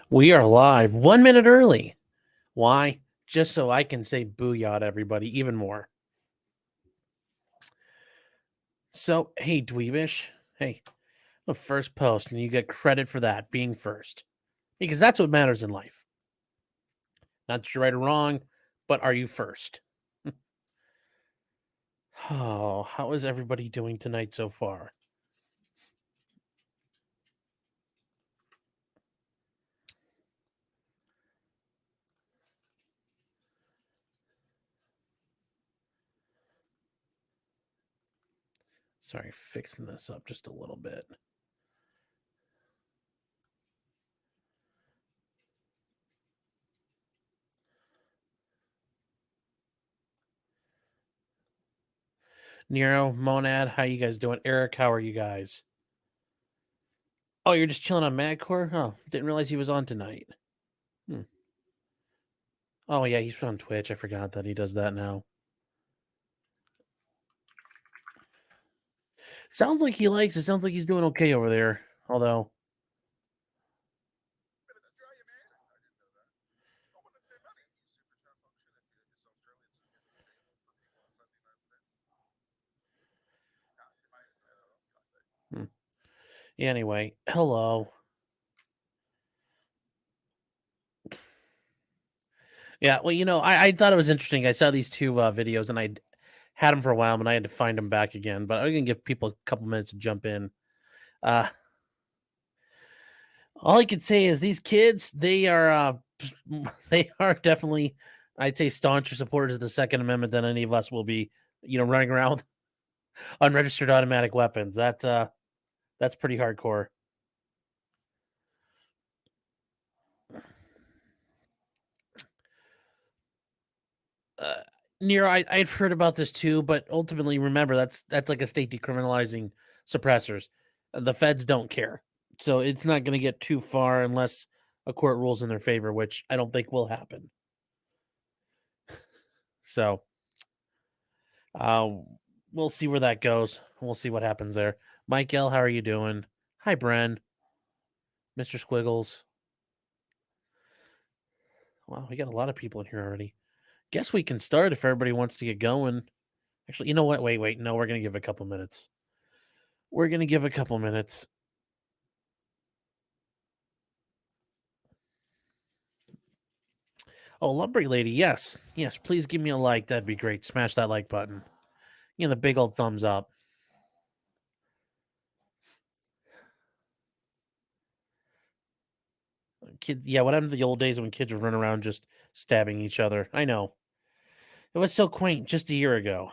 We are live 1 minute early. Why? Just so I can say booyah to everybody even more. So, hey, Dweebish. Hey, the first post, and you get credit for that, being first. Because that's what matters in life. Not that you're right or wrong, but are you first? Oh, how is everybody doing tonight so far? Sorry, fixing this up just a little bit. Nero, Monad, how you guys doing? Eric, how are you guys? Oh, you're just chilling on Madcore? Oh, didn't realize he was on tonight. Oh, yeah, he's on Twitch. I forgot that he does that now. Sounds like he likes it. Sounds like he's doing okay over there. Although, hmm. Anyway, hello. Yeah, well, I thought it was interesting. I saw these two videos and I had them for a while, and I had to find them back again. But I'm gonna give people a couple minutes to jump in. Uh, all I can say is these kids, they are they are definitely, I'd say, stauncher supporters of the Second Amendment than any of us will be. Running around with unregistered automatic weapons. That's pretty hardcore. Uh, Nero, I've heard about this too, but ultimately, remember that's like a state decriminalizing suppressors. The feds don't care, so it's not going to get too far unless a court rules in their favor, which I don't think will happen. So, uh, we'll see where that goes. We'll see what happens there. Mike L, how are you doing? Hi, Bren, Mr. Squiggles. Wow, we got a lot of people in here already. Guess we can start if everybody wants to get going. Actually, you know what? Wait. No, we're going to give a couple minutes. We're going to give a couple minutes. Oh, Lumbering Lady, yes. Yes, please give me a like. That'd be great. Smash that like button. The big old thumbs up. Kid, yeah, what happened to the old days when kids would run around just stabbing each other? I know. It was so quaint just a year ago.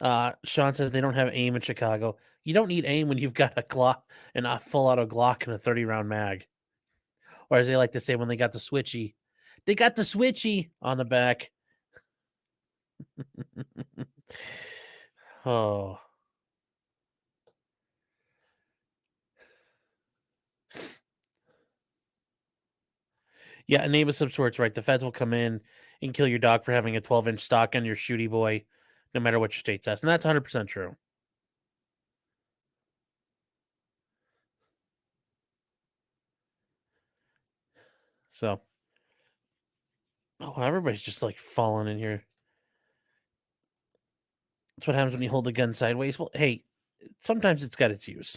Sean says they don't have aim in Chicago. You don't need aim when you've got a Glock and a full auto Glock and a 30-round mag. Or as they like to say when they got the switchy. They got the switchy on the back. Oh. Yeah, a name of some sorts, right? The feds will come in and kill your dog for having a 12-inch stock on your shooty boy, no matter what your state says. And that's 100% true. So, oh, everybody's just like falling in here. That's what happens when you hold the gun sideways. Well, hey, sometimes it's got its use.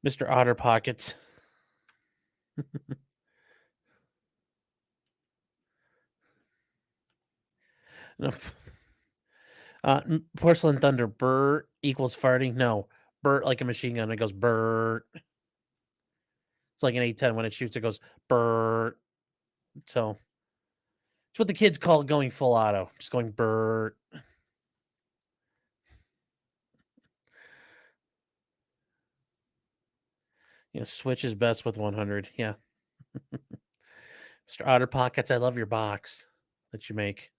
Mr. Otter Pockets. No. Porcelain Thunder. Burr equals farting. No, burr like a machine gun. It goes burr. It's like an A10 when it shoots. It goes burr. So it's what the kids call going full auto. Just going burr. Switch is best with 100. Yeah. Mr. Otter Pockets, I love your box that you make.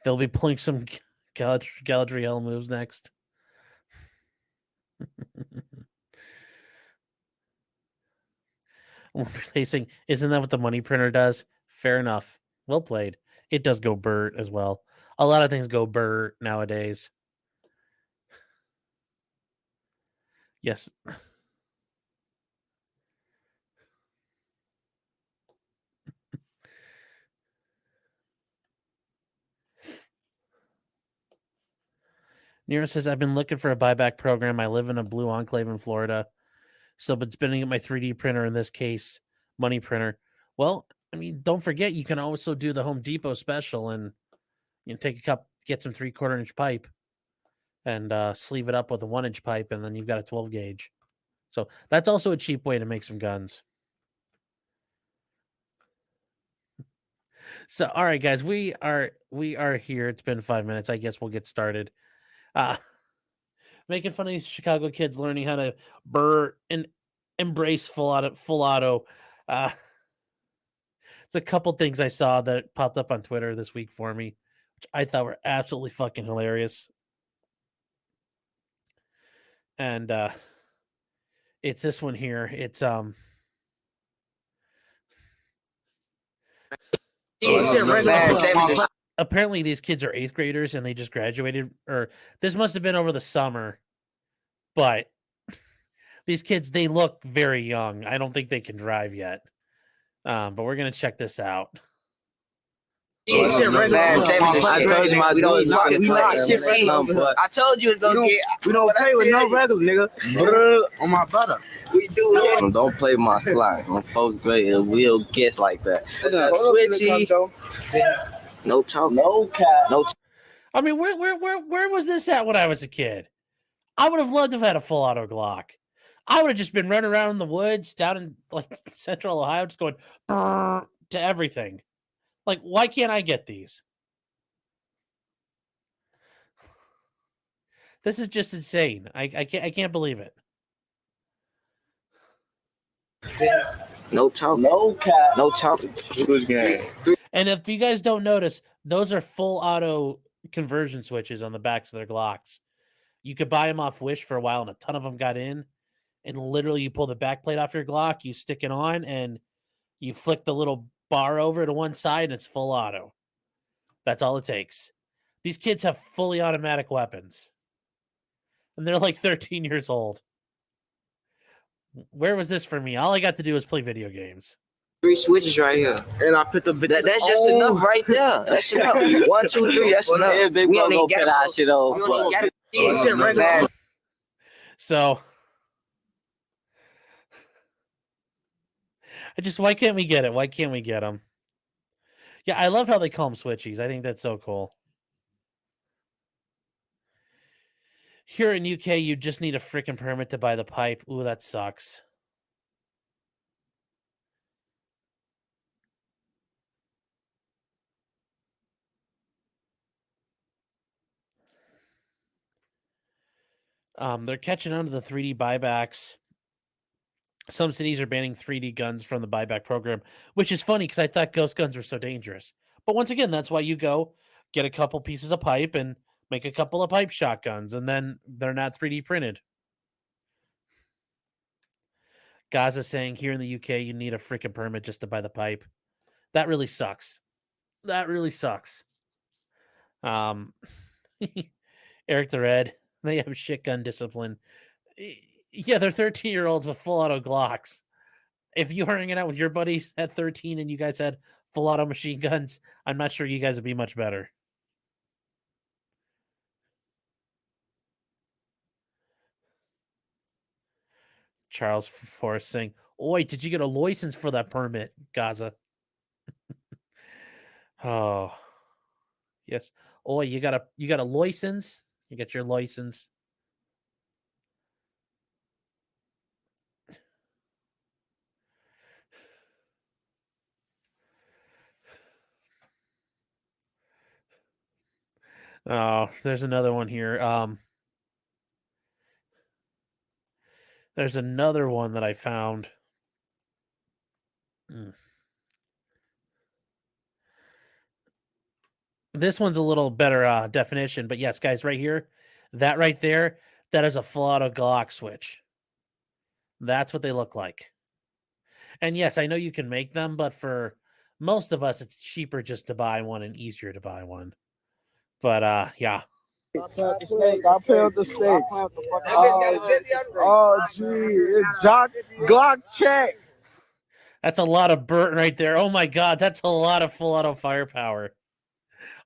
They'll be pulling some Galadriel moves next. Replacing, isn't that what the money printer does? Fair enough. Well played. It does go BRRRR as well. A lot of things go BRRRR nowadays. Yes. Nero says, I've been looking for a buyback program. I live in a blue enclave in Florida. So been spending at my 3D printer, in this case, money printer. Well, I mean, don't forget you can also do the Home Depot special and take a cup, get some 3/4 inch pipe and sleeve it up with a 1 inch pipe, and then you've got a 12 gauge. So that's also a cheap way to make some guns. So, all right, guys, we are here. It's been 5 minutes. I guess we'll get started. Making fun of these Chicago kids learning how to BRRRR and embrace full auto. It's a couple things I saw that popped up on Twitter this week for me, which I thought were absolutely fucking hilarious. And it's this one here. It's apparently these kids are 8th graders and they just graduated, or this must have been over the summer, but these kids, they look very young. I don't think they can drive yet. But we're gonna check this out. I told you it's gonna get. We don't play with no regular nigga. On my butter. We do. Don't play my slide. On 4th grade, it will guess like that. Switchy. No talk. No cap. No. I mean, where was this at when I was a kid? I would have loved to have had a full auto Glock. I would have just been running around in the woods down in like central Ohio, just going to everything. Like, why can't I get these? This is just insane. I can't believe it. No talk. No cap. No talk. And if you guys don't notice, those are full auto conversion switches on the backs of their Glocks. You could buy them off Wish for a while, and a ton of them got in. And literally, you pull the back plate off your Glock, you stick it on, and you flick the little bar over to one side, and it's full auto. That's all it takes. These kids have fully automatic weapons. And they're like 13 years old. Where was this for me? All I got to do was play video games. 3 switches right here. And I put the bitch. That's just enough right there. That's enough. 1, 2, 3. That's enough. Yeah, big we bro, don't go even put got our shit off. So why can't we get it? Why can't we get them? Yeah, I love how they call them switchies. I think that's so cool. Here in UK, you just need a freaking permit to buy the pipe. Ooh, that sucks. They're catching on to the 3D buybacks. Some cities are banning 3D guns from the buyback program, which is funny because I thought ghost guns were so dangerous. But once again, that's why you go get a couple pieces of pipe and make a couple of pipe shotguns, and then they're not 3D printed. Gaza saying here in the UK, you need a freaking permit just to buy the pipe. That really sucks. That really sucks. Eric the Red, they have shit gun discipline. Yeah, they're 13-year-olds with full auto Glocks. If you were hanging out with your buddies at 13 and you guys had full auto machine guns, I'm not sure you guys would be much better. Charles Forrest saying, "Oi, did you get a license for that permit, Gaza?" Oh, yes. Oi, you got a license? You got your license? Oh, there's another one here. There's another one that I found. This one's a little better definition, but yes, guys, right here, that right there, that is a full auto Glock switch. That's what they look like. And yes, I know you can make them, but for most of us, it's cheaper just to buy one and easier to buy one. But yeah. Stop playing with the stakes. Oh, gee, it's Glock check. That's a lot of burnt right there. Oh my god, that's a lot of full auto firepower.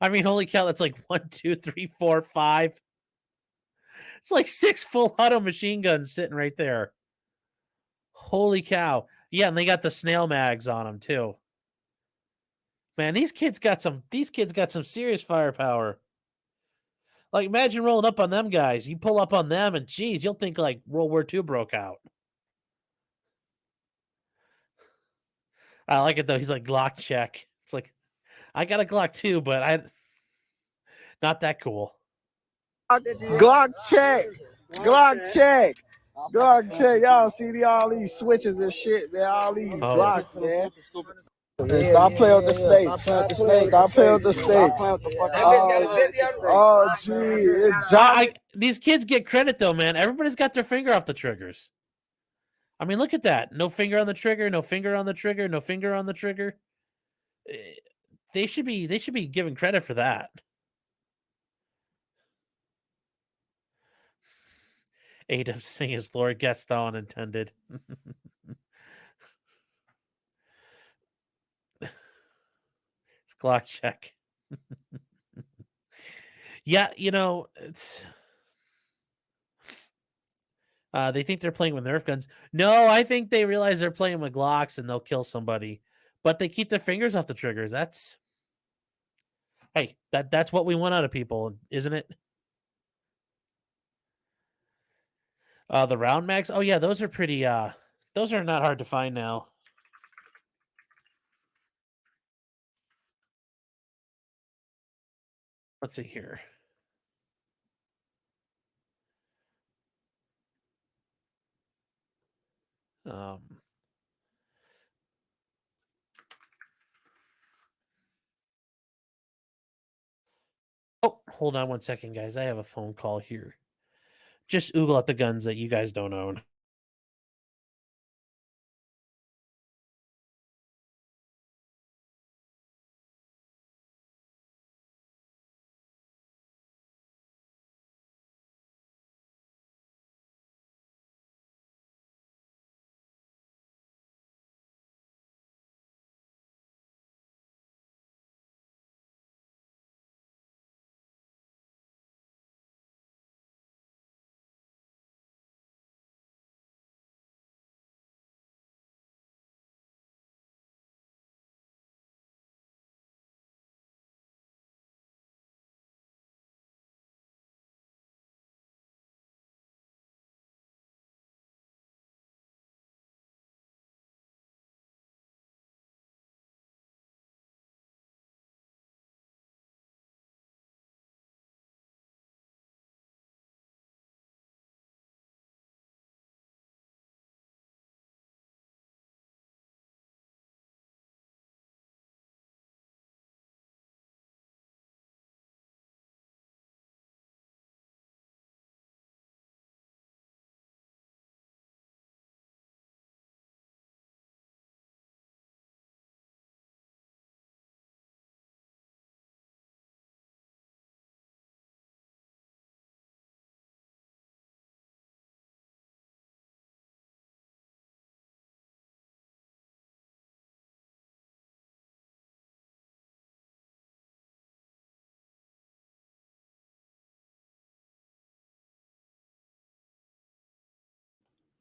I mean, holy cow, that's like 1, 2, 3, 4, 5. It's like 6 full auto machine guns sitting right there. Holy cow. Yeah, and they got the snail mags on them too. Man, these kids got some serious firepower. Like, imagine rolling up on them guys. You pull up on them and geez, you'll think like World War II broke out. I like it though. He's like Glock check. It's like I got a Glock too, but I not that cool. Glock check. Glock check. Glock check. Y'all see all these switches and shit, man. All these Glocks, man. Hey, stop playing with the stakes. Stop playing with the stakes. Oh, gee. These kids get credit though, man. Everybody's got their finger off the triggers. I mean, look at that. No finger on the trigger, no finger on the trigger, no finger on the trigger. They should be given credit for that. Adam saying is Lord Gaston intended. It's Glock check. Yeah, it's they think they're playing with Nerf guns. No, I think they realize they're playing with Glocks and they'll kill somebody. But they keep their fingers off the triggers. That's that's what we want out of people, isn't it? The round mags. Oh yeah, those are pretty those are not hard to find now. Let's see here. Oh, hold on one second, guys. I have a phone call here. Just oogle at the guns that you guys don't own.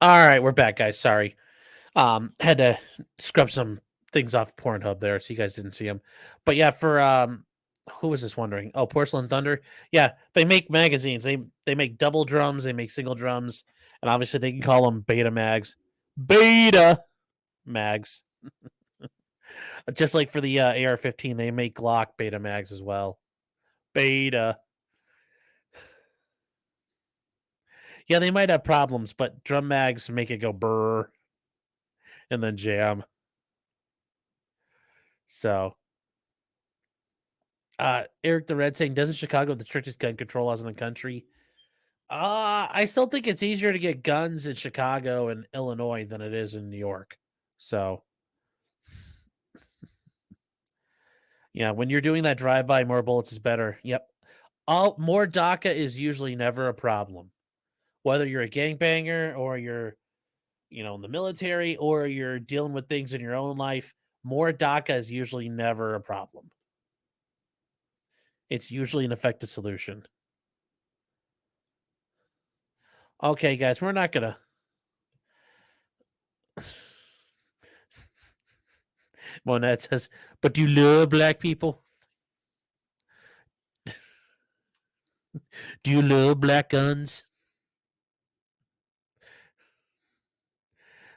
All right, we're back, guys. Sorry. Had to scrub some things off Pornhub there, so you guys didn't see them. But yeah, for who was this wondering? Oh, Porcelain Thunder. Yeah, they make magazines. They make double drums. They make single drums, and obviously they can call them beta mags. Beta mags. Just like for the AR-15, they make Glock beta mags as well. Beta. Yeah, they might have problems, but drum mags make it go brrr and then jam. So, Eric the Red saying, doesn't Chicago have the strictest gun control laws in the country? I still think it's easier to get guns in Chicago and Illinois than it is in New York. So, Yeah, when you're doing that drive-by, more bullets is better. Yep. More DACA is usually never a problem. Whether you're a gangbanger or you're, in the military or you're dealing with things in your own life, more DACA is usually never a problem. It's usually an effective solution. Okay, guys, we're not gonna. Monette says, "But do you love black people? Do you love black guns?"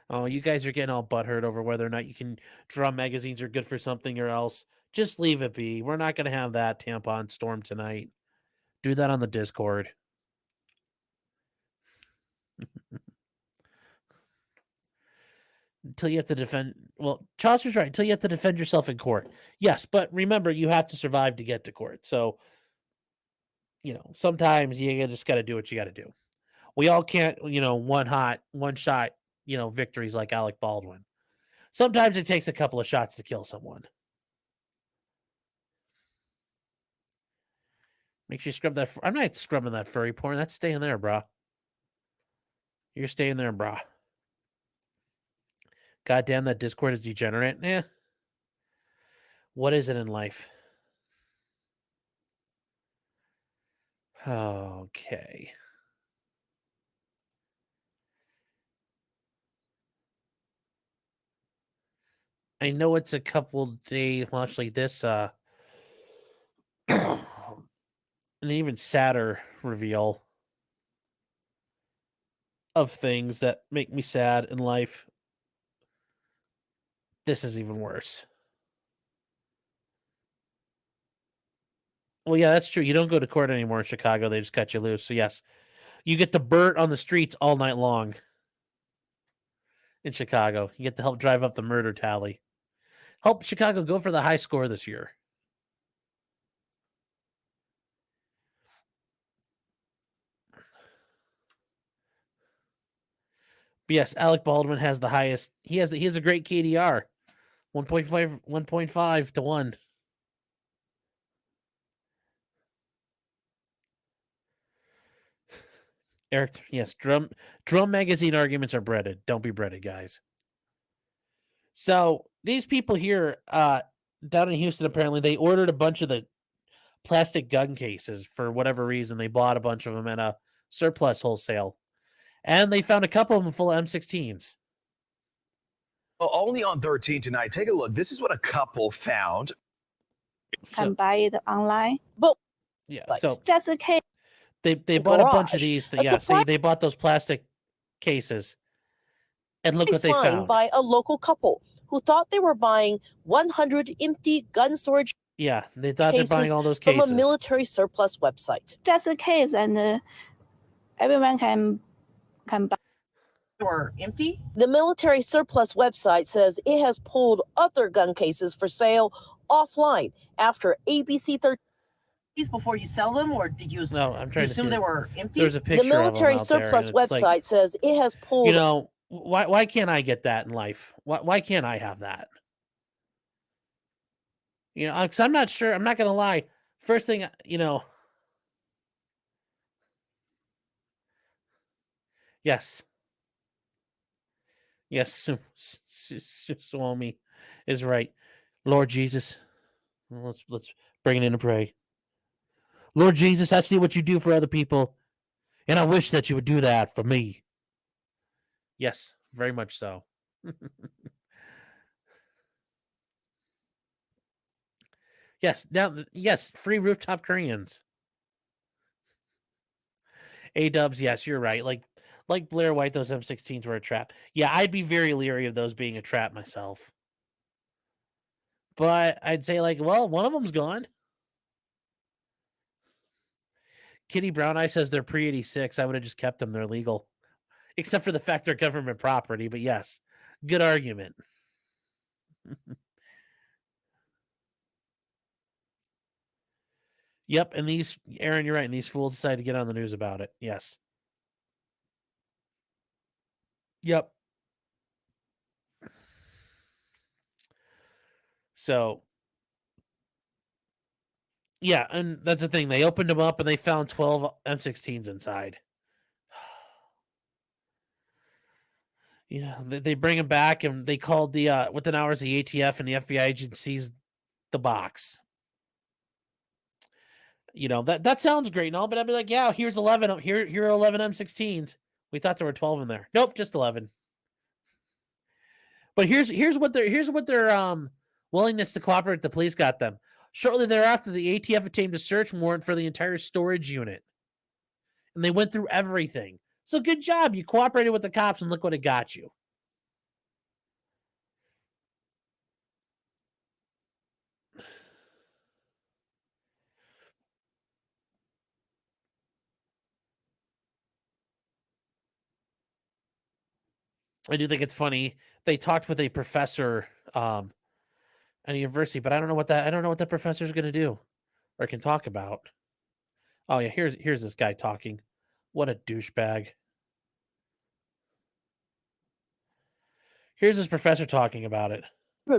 Oh, you guys are getting all butthurt over whether or not you can drum magazines are good for something or else. Just leave it be. We're not going to have that tampon storm tonight. Do that on the Discord. Until you have to defend. Well, Chaucer's right. Until you have to defend yourself in court. Yes, but remember, you have to survive to get to court. So, sometimes you just got to do what you got to do. We all can't, one shot, victories like Alec Baldwin. Sometimes it takes a couple of shots to kill someone. Make sure you scrub that. I'm not scrubbing that furry porn. That's staying there, brah. You're staying there, brah. God damn, that Discord is degenerate. Eh. What is it in life? Okay. I know it's a couple days. Well, actually, this an even sadder reveal of things that make me sad in life. This is even worse. Well, yeah, that's true. You don't go to court anymore in Chicago. They just cut you loose. So, yes, you get to burn on the streets all night long in Chicago. You get to help drive up the murder tally. Help Chicago go for the high score this year. But yes, Alec Baldwin has the highest. He has a great KDR. 1.5 to 1. Eric, yes, drum magazine arguments are breaded. Don't be breaded, guys. So these people here down in Houston, apparently they ordered a bunch of the plastic gun cases for whatever reason. They bought a bunch of them at a surplus wholesale. And they found a couple of them full of M16s. Well, only on 13 tonight. Take a look. This is what a couple found. Can buy it online. But yeah, so just the case. They bought a bunch of these. See, they bought those plastic cases. And look what they found. By a local couple who thought they were buying 100 empty gun storage. Yeah, they thought they're buying all those cases from a military surplus website. Just the case, and everyone can buy. Or empty? The military surplus website says it has pulled other gun cases for sale offline after ABC 13. Before you sell them, or did you? No, I'm trying to assume they were empty. There's a picture. The military of them surplus out there, website says it has pulled. Why can't I get that in life? Why can't I have that? Because I'm not sure. I'm not gonna lie. First thing, Yes. Yes, Swami is right. Lord Jesus, let's bring it in and pray. Lord Jesus, I see what you do for other people, and I wish that you would do that for me. Yes, very much so. Yes, free rooftop Koreans. A-dubs, yes, you're right. Like Blair White, those M16s were a trap. Yeah, I'd be very leery of those being a trap myself. But I'd say, one of them's gone. Kitty Brown Eye says they're pre-86. I would have just kept them. They're legal. Except for the fact they're government property. But yes, good argument. Yep, and Aaron, you're right, and these fools decided to get on the news about it. Yes. Yep. So, Yeah, and that's the thing. They opened them up and they found 12 M16s inside. You know, they bring them back and they called the within hours the ATF and the FBI agent seized the box. You know, that sounds great and all, but I'd be like, yeah, here's 11. Here are 11 M16s. We thought there were 12 in there. Nope, just 11. But here's what their willingness to cooperate with the police got them. Shortly thereafter, the ATF obtained a search warrant for the entire storage unit. And they went through everything. So good job. You cooperated with the cops and look what it got you. I do think it's funny. They talked with a professor at a university, but I don't know what that professor is going to do or can talk about. Oh yeah, here's this guy talking. What a douchebag. Here's this professor talking about it.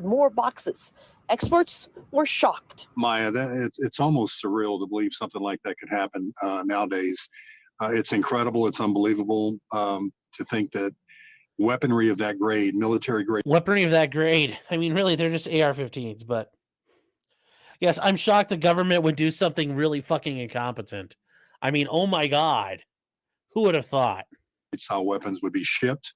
More boxes. Experts were shocked. Maya, it's almost surreal to believe something like that could happen nowadays. It's incredible. It's unbelievable to think that weaponry of that grade, military grade. Weaponry of that grade. I mean, really, they're just AR-15s, but yes, I'm shocked the government would do something really fucking incompetent. I mean, oh my God. Who would have thought? It's how weapons would be shipped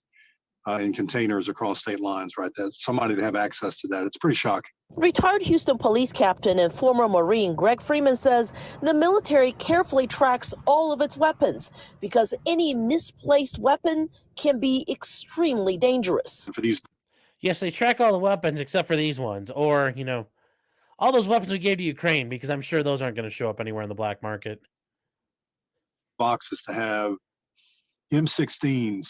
in containers across state lines, right? That somebody to have access to that. It's pretty shocking. Retired Houston police captain and former Marine Greg Freeman says the military carefully tracks all of its weapons because any misplaced weapon can be extremely dangerous. For these, yes, they track all the weapons except for these ones, or you know, all those weapons we gave to Ukraine, because I'm sure those aren't going to show up anywhere in the black market. Boxes to have M16s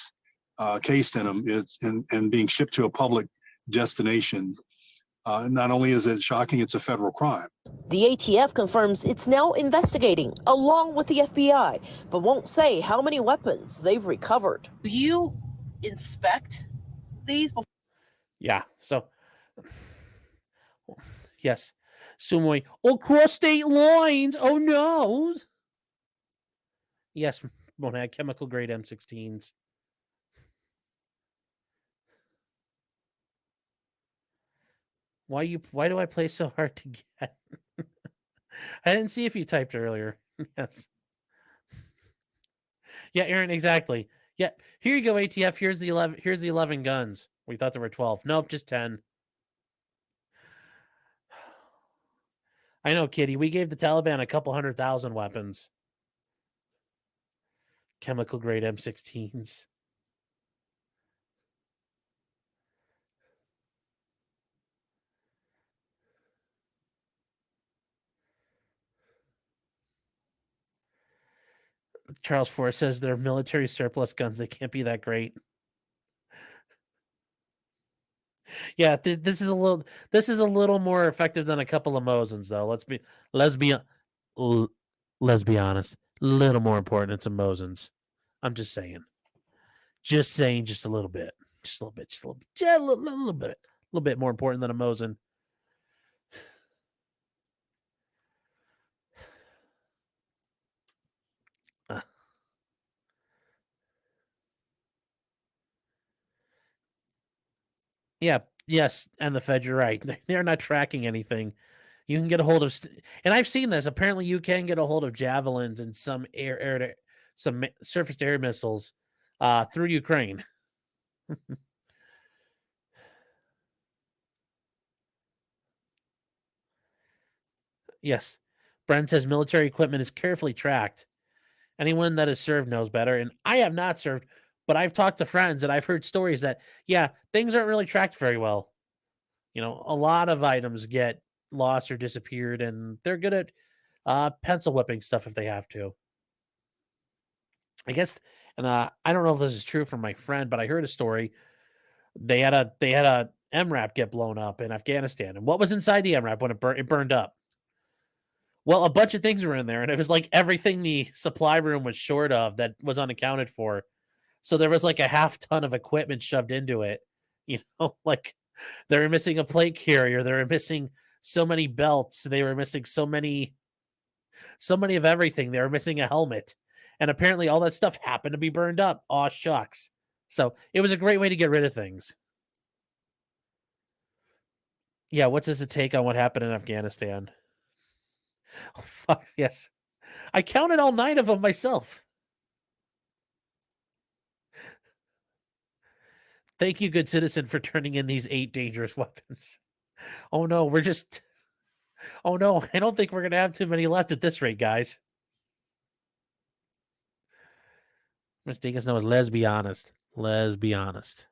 cased in them and being shipped to a public destination. Not only is it shocking, it's a federal crime. The ATF confirms it's now investigating along with the FBI, but won't say how many weapons they've recovered. Do you inspect these before? Yeah, so yes. Sumoy, across state lines. Oh no. Yes, Monad, chemical grade M16s. Why do I play so hard to get? I didn't see if you typed earlier. Yes. Yeah, Aaron, exactly. Yeah, here you go, ATF. Here's the 11 guns. We thought there were 12. Nope, just 10. I know, Kitty. We gave the Taliban a couple 100,000 weapons. Chemical grade M16s. Charles Forrest says they're military surplus guns. They can't be that great. Yeah, this is a little more effective than a couple of Mosins, though. Let's be honest. A little more important than some Mosins. I'm just saying. Just a little bit. Just a little bit. Just a little bit. A little bit more important than a Mosin. Yeah, yes, and the Fed, you're right. They're not tracking anything. You can get a hold of, and I've seen this. Apparently, you can get a hold of javelins and some some surface to air missiles through Ukraine. Yes, Brent says military equipment is carefully tracked. Anyone that has served knows better, and I have not served, but I've talked to friends and I've heard stories that things aren't really tracked very well. You know, a lot of items get lost or disappeared, and they're good at pencil whipping stuff if they have to. I guess, and I don't know if this is true from my friend, but I heard a story. They had a MRAP get blown up in Afghanistan, and what was inside the MRAP when it burned up? Well, a bunch of things were in there, and it was like everything the supply room was short of that was unaccounted for. So there was like a half ton of equipment shoved into it. You know, like they were missing a plate carrier. They were missing so many belts. They were missing so many So many of everything. They were missing a helmet. And apparently all that stuff happened to be burned up. Aw, shucks. So it was a great way to get rid of things. Yeah, what's his take on what happened in Afghanistan? Oh, fuck, yes. I counted all 9 of them myself. Thank you, good citizen, for turning in these 8 dangerous weapons. Oh no, we're just... Oh no, I don't think we're going to have too many left at this rate, guys. Miss Dingus knows, let's be honest. Let's be honest.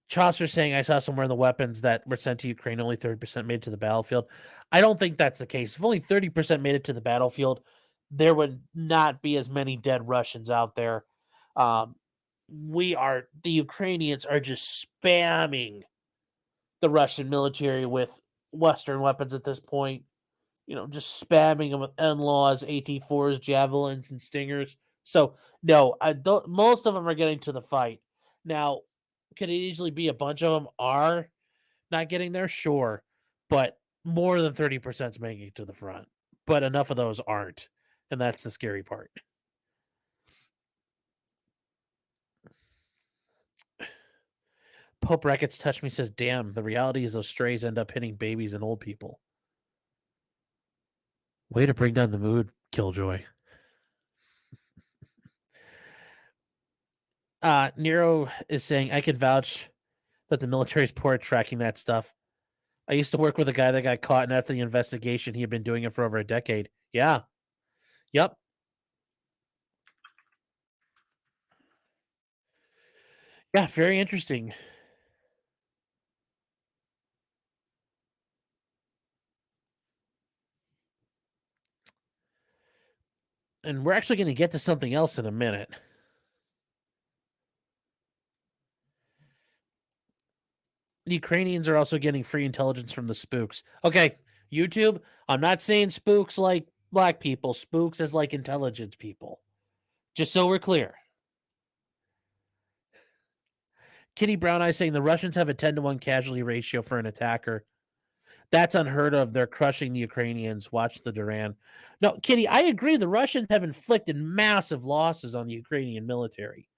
Chaucer saying, I saw somewhere in the weapons that were sent to Ukraine, only 30% made it to the battlefield. I don't think that's the case. If only 30% made it to the battlefield, there would not be as many dead Russians out there. The Ukrainians are just spamming the Russian military with Western weapons at this point. You know, just spamming them with NLAWs, AT-4s, Javelins, and Stingers. So, no, most of them are getting to the fight. Now, could it easily be a bunch of them are not getting there? Sure. But more than 30% is making it to the front. But enough of those aren't. And that's the scary part. Pope Rackets Touch Me says, damn, the reality is those strays end up hitting babies and old people. Way to bring down the mood, Killjoy. Nero is saying, I can vouch that the military is poor at tracking that stuff. I used to work with a guy that got caught, and after the investigation, he had been doing it for over a decade. Yeah. Yep. Yeah, very interesting. And we're actually going to get to something else in a minute. The Ukrainians are also getting free intelligence from the spooks. Okay, YouTube, I'm not saying spooks like black people, spooks as like intelligence people. Just so we're clear. Kitty Brown Eye saying the Russians have a 10-to-1 casualty ratio for an attacker. That's unheard of. They're crushing the Ukrainians. Watch the Duran. No, Kitty, I agree. The Russians have inflicted massive losses on the Ukrainian military.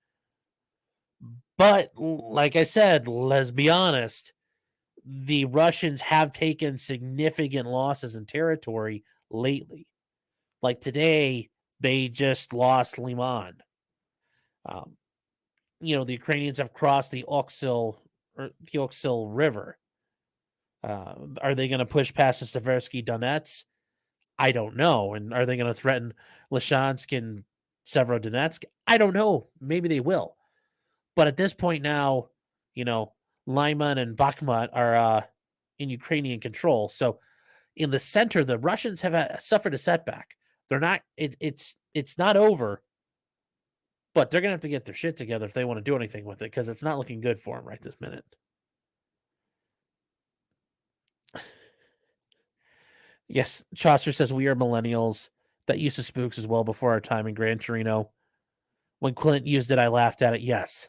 But like I said, let's be honest, the Russians have taken significant losses in territory lately. Like today, they just lost Liman. The Ukrainians have crossed the Oxil River. Are they going to push past the Seversky Donetsk? I don't know. And are they going to threaten Lyshansk and Severodonetsk? I don't know. Maybe they will. But at this point now, Lyman and Bakhmut are in Ukrainian control. So in the center, the Russians have suffered a setback. They're not. It's not over. But they're gonna have to get their shit together if they want to do anything with it, because it's not looking good for them right this minute. Yes, Chaucer says we are millennials that used to spooks as well before our time in Gran Torino. When Clint used it, I laughed at it. Yes.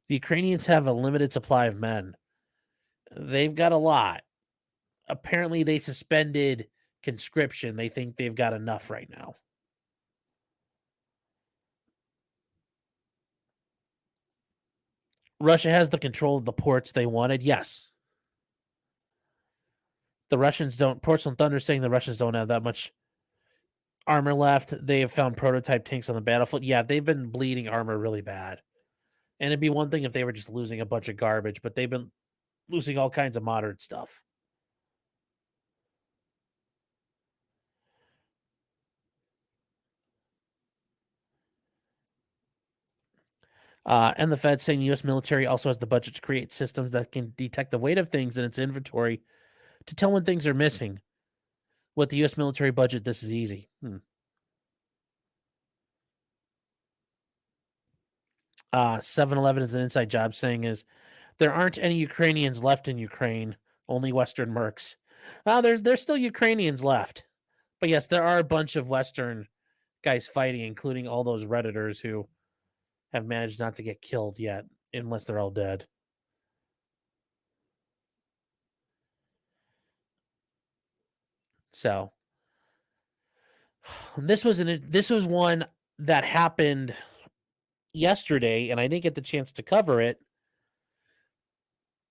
The Ukrainians have a limited supply of men. They've got a lot. Apparently, they suspended conscription. They think they've got enough right now. Russia has the control of the ports they wanted. Yes. The Russians don't. Porcelain Thunder saying the Russians don't have that much armor left. They have found prototype tanks on the battlefield. Yeah, they've been bleeding armor really bad. And it'd be one thing if they were just losing a bunch of garbage, but they've been losing all kinds of modern stuff. And the Fed saying the U.S. military also has the budget to create systems that can detect the weight of things in its inventory to tell when things are missing. With the U.S. military budget, this is easy. 7-Eleven is an inside job saying is there aren't any Ukrainians left in Ukraine, only Western mercs. There's still Ukrainians left. But yes, there are a bunch of Western guys fighting, including all those Redditors who have managed not to get killed yet, unless they're all dead. So this was one that happened yesterday, and I didn't get the chance to cover it.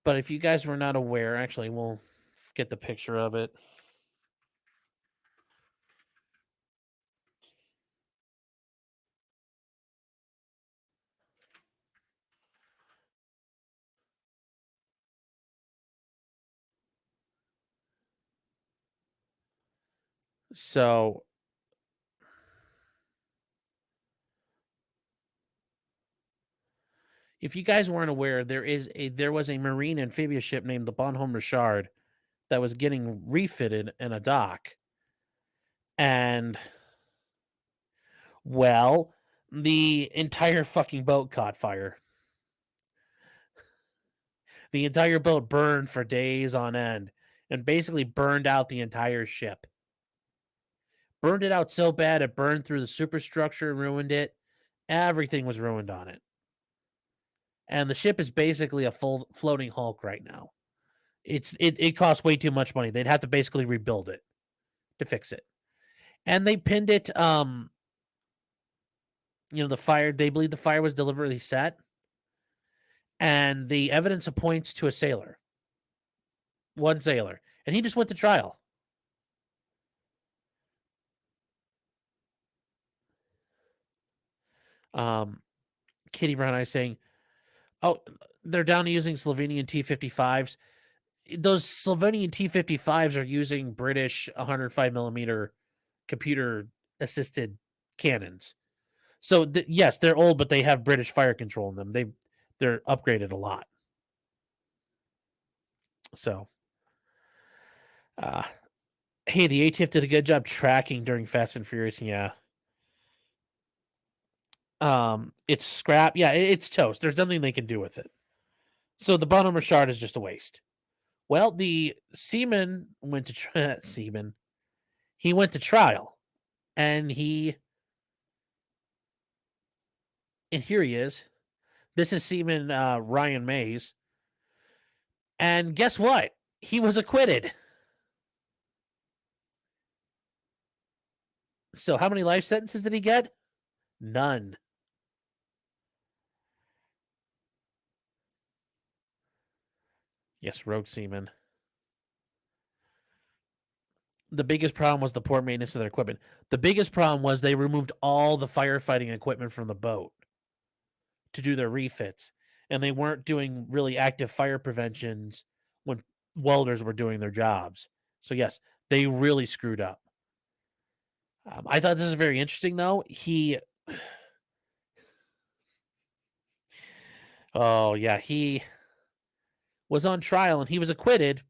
But if you guys were not aware, actually, we'll get the picture of it. So if you guys weren't aware, there was a marine amphibious ship named the Bonhomme Richard that was getting refitted in a dock. And well, the entire fucking boat caught fire. The entire boat burned for days on end and basically burned out the entire ship. Burned it out so bad it burned through the superstructure, ruined it. Everything was ruined on it. And the ship is basically a full floating hulk right now. It costs way too much money. They'd have to basically rebuild it to fix it. And they pinned it the fire, they believe the fire was deliberately set. And the evidence points to a sailor. One sailor. And he just went to trial. Kitty Brown Eye saying, oh, they're down to using Slovenian T-55s. Those Slovenian T-55s are using British 105 millimeter computer assisted cannons. So yes, they're old, but they have British fire control in them. They're upgraded a lot. So, hey, the ATF did a good job tracking during Fast and Furious. Yeah. It's scrap. Yeah, it's toast. There's nothing they can do with it. So the Bonhomme Richard is just a waste. Well, the seaman went to He went to trial, and here he is. This is Seaman Ryan Mays, and guess what? He was acquitted. So how many life sentences did he get? None. Yes, rogue seaman. The biggest problem was the poor maintenance of their equipment. The biggest problem was they removed all the firefighting equipment from the boat to do their refits. And they weren't doing really active fire preventions when welders were doing their jobs. So yes, they really screwed up. I thought this is very interesting, though. Oh, yeah, he was on trial and he was acquitted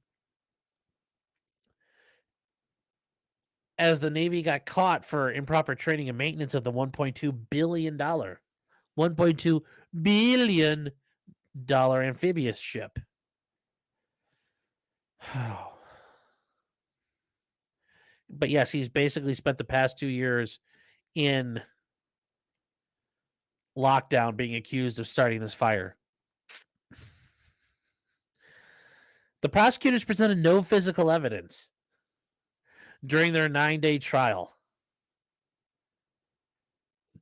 as the Navy got caught for improper training and maintenance of the $1.2 billion amphibious ship. But yes, he's basically spent the past 2 years in lockdown being accused of starting this fire. The prosecutors presented no physical evidence during their 9-day trial.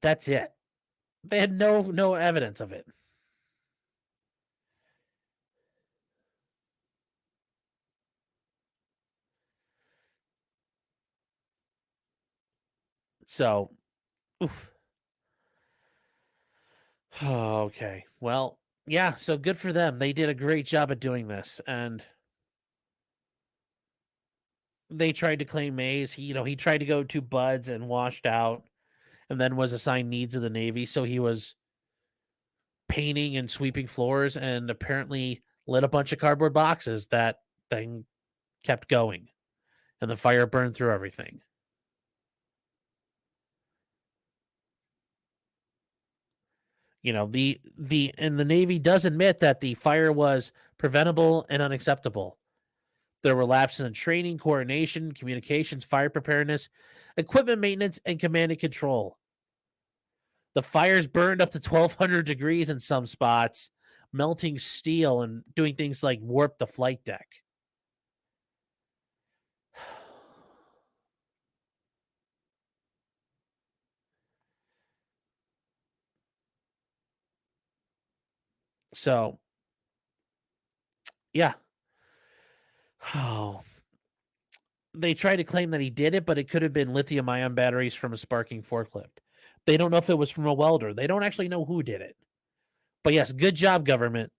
That's it. They had no evidence of it. So, oof. Okay. Well, yeah, so good for them. They did a great job at doing this, and they tried to claim Mays. He tried to go to Buds and washed out, and then was assigned needs of the Navy. So he was painting and sweeping floors, and apparently lit a bunch of cardboard boxes. That thing kept going, and the fire burned through everything. The Navy does admit that the fire was preventable and unacceptable. There were lapses in training, coordination, communications, fire preparedness. equipment maintenance, and command and control. The fires burned up to 1,200 degrees in some spots, melting steel and doing things like warp the flight deck. So, yeah. Oh. They try to claim that he did it, but it could have been lithium-ion batteries from a sparking forklift. They don't know if it was from a welder. They don't actually know who did it. But yes, good job, government.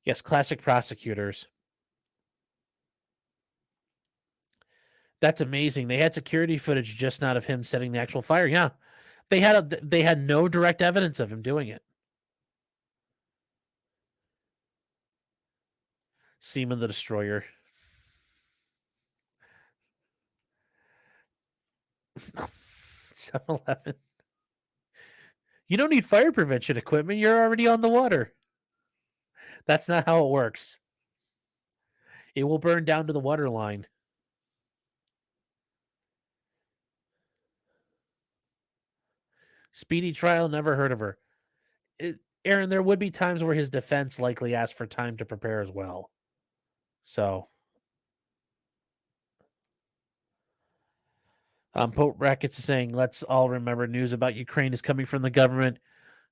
Yes, classic prosecutors. That's amazing. They had security footage, just not of him setting the actual fire. Yeah, they had no direct evidence of him doing it. Seaman the Destroyer. 7-Eleven. You don't need fire prevention equipment. You're already on the water. That's not how it works. It will burn down to the water line. Speedy trial, never heard of her. Aaron, there would be times where his defense likely asked for time to prepare as well. So, Pope Rackets is saying, let's all remember news about Ukraine is coming from the government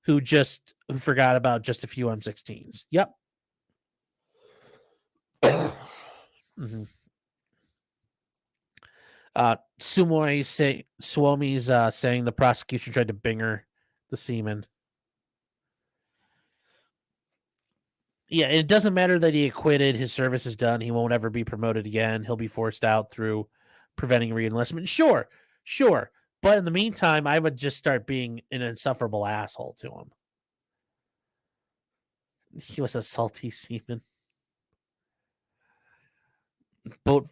who forgot about just a few M16s. Yep. Mm-hmm. Suomi's saying the prosecution tried to binger the seaman. Yeah, it doesn't matter that he acquitted. His service is done. He won't ever be promoted again. He'll be forced out through preventing reenlistment. Sure. But in the meantime, I would just start being an insufferable asshole to him. He was a salty seaman. Boat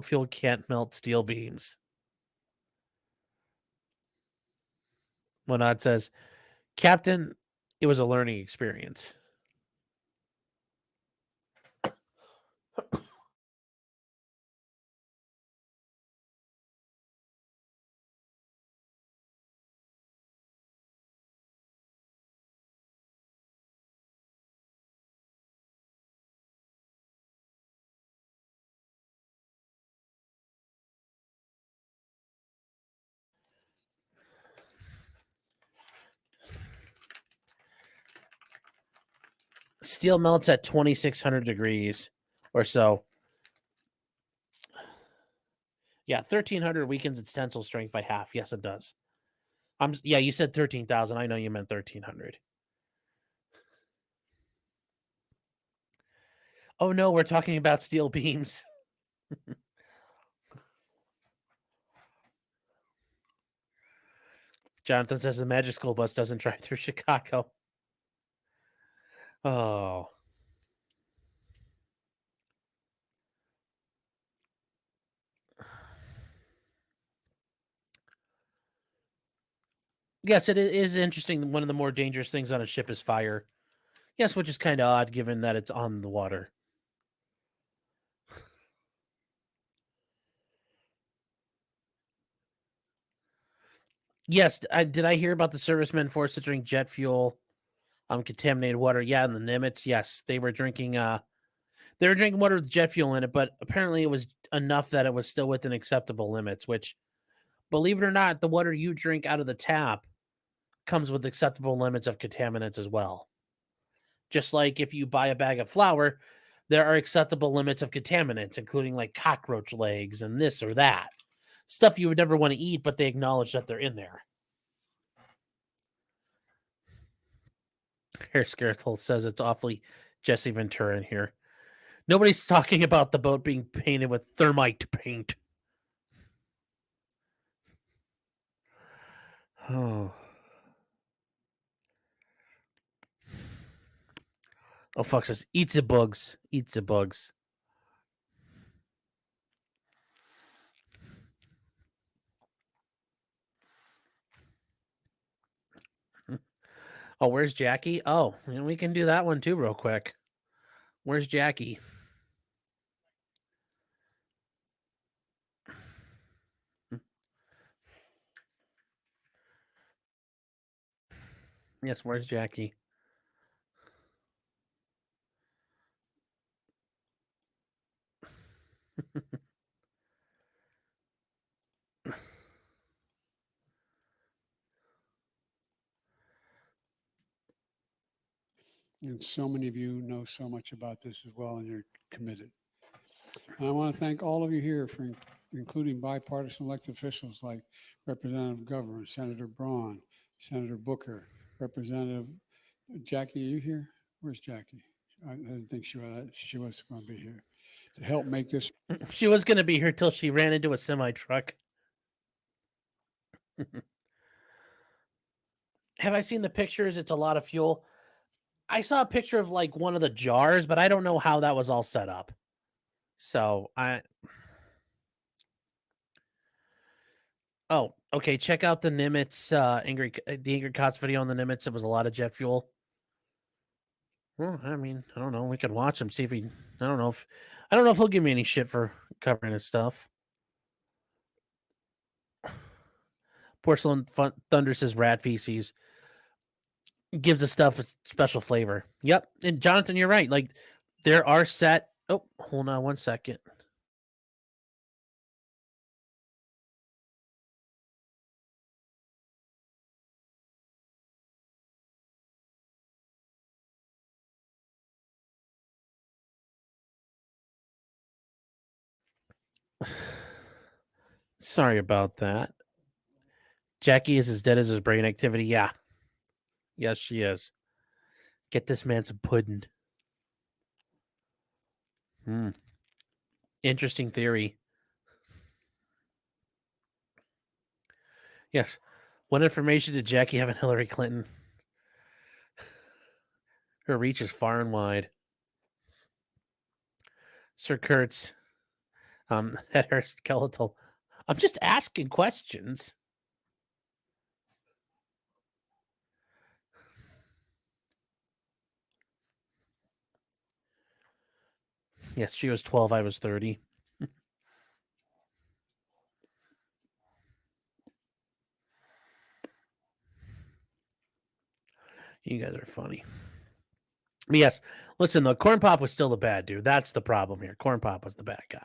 fuel can't melt steel beams. Monad says, Captain, it was a learning experience. Steel melts at 2,600 degrees or so. Yeah, 1,300 weakens its tensile strength by half. Yes, it does. Yeah, you said 13,000. I know you meant 1,300. Oh no, we're talking about steel beams. Jonathan says the Magic School bus doesn't drive through Chicago. Oh. Yes, it is interesting. One of the more dangerous things on a ship is fire. Yes, which is kind of odd given that it's on the water. Yes, did I hear about the servicemen forced to drink jet fuel, contaminated water? Yeah, and the Nimitz. Yes, they were drinking water with jet fuel in it, but apparently it was enough that it was still within acceptable limits. Which, believe it or not, the water you drink out of the tap comes with acceptable limits of contaminants as well. Just like if you buy a bag of flour, there are acceptable limits of contaminants, including like cockroach legs and this or that. Stuff you would never want to eat, but they acknowledge that they're in there. Hair Scaretle says it's awfully Jesse Ventura in here. Nobody's talking about the boat being painted with thermite paint. Oh. Oh, fuck says, eats the bugs. Eats the bugs. Oh, where's Jackie? Oh, we can do that one too real quick. Where's Jackie? Yes, where's Jackie? And so many of you know so much about this as well, and you're committed. And I want to thank all of you here for including bipartisan elected officials like Representative Governor, Senator Braun, Senator Booker, Representative Jackie. Are you here? Where's Jackie? I didn't think she was going to be here to help make this. She was going to be here till she ran into a semi truck. Have I seen the pictures? It's a lot of fuel. I saw a picture of like one of the jars, but I don't know how that was all set up. So oh, okay. Check out the Nimitz the Ingrid Kotz video on the Nimitz. It was a lot of jet fuel. Well, I mean, I don't know. We could watch him, see if he. I don't know if he'll give me any shit for covering his stuff. Porcelain Thunder says rat feces gives the stuff a special flavor. Yep, and Jonathan, you're right. Like there are set. Oh, hold on 1 second. Sorry about that. Jackie is as dead as his brain activity. Yeah. Yes, she is. Get this man some pudding. Interesting theory. Yes. What information did Jackie have on Hillary Clinton? Her reach is far and wide. Sir Kurtz. At her skeletal. I'm just asking questions. Yes, she was 12. I was 30. You guys are funny. But yes, listen, the Corn Pop was still the bad dude. That's the problem here. Corn Pop was the bad guy.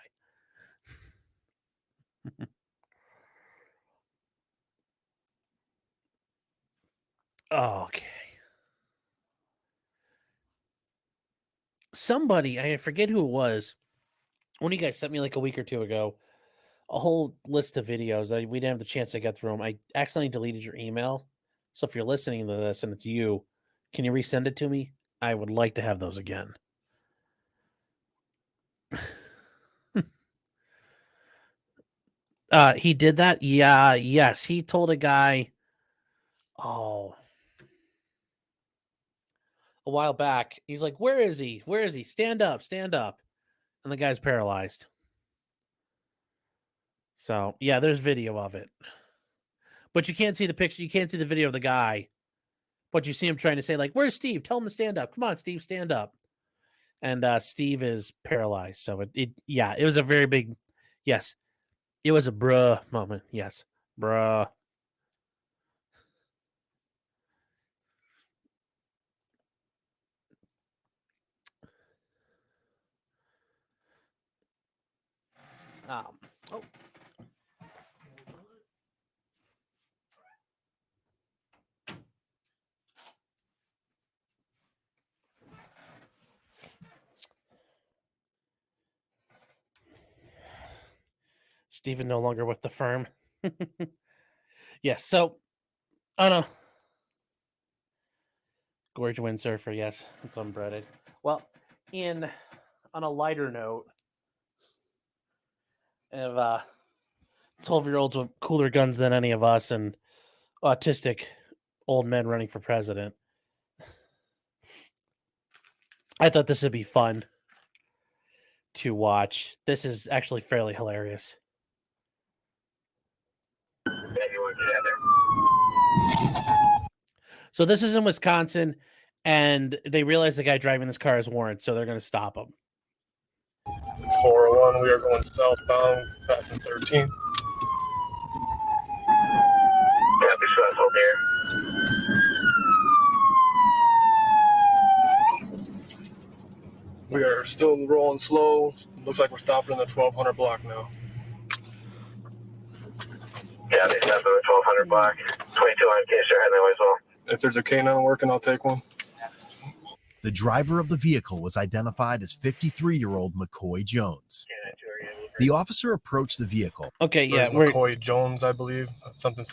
Okay. Somebody, I forget who it was. One of you guys sent me like a week or two ago a whole list of videos. We didn't have the chance to get through them. I accidentally deleted your email. So if you're listening to this and it's you, can you resend it to me? I would like to have those again. He did that? Yeah, yes. He told a guy, a while back, he's like, where is he? Where is he? Stand up, stand up. And the guy's paralyzed. So, yeah, there's video of it. But you can't see the picture. You can't see the video of the guy. But you see him trying to say, like, where's Steve? Tell him to stand up. Come on, Steve, stand up. And Steve is paralyzed. So, it was a very big, yes. It was a bruh moment. Yes. Bruh. Oh. Steven no longer with the firm. Yes, so on a gorge windsurfer, yes, it's unbreaded. Well, on a lighter note, of 12-year-olds with cooler guns than any of us and autistic old men running for president. I thought this would be fun to watch. This is actually fairly hilarious. So this is in Wisconsin, and they realize the guy driving this car is warrant, so they're going to stop him. 401, we are going southbound, passing 13. Copy, Successful there. We are still rolling slow. Looks like we're stopping in the 1200 block now. Yeah, they stopped at the 1200 block. 2200 K-Star heading as well. If there's a K9 working, I'll take one. The driver of the vehicle was identified as 53-year-old McCoy Jones. The officer approached the vehicle. Okay, yeah, McCoy Jones, I believe. Something.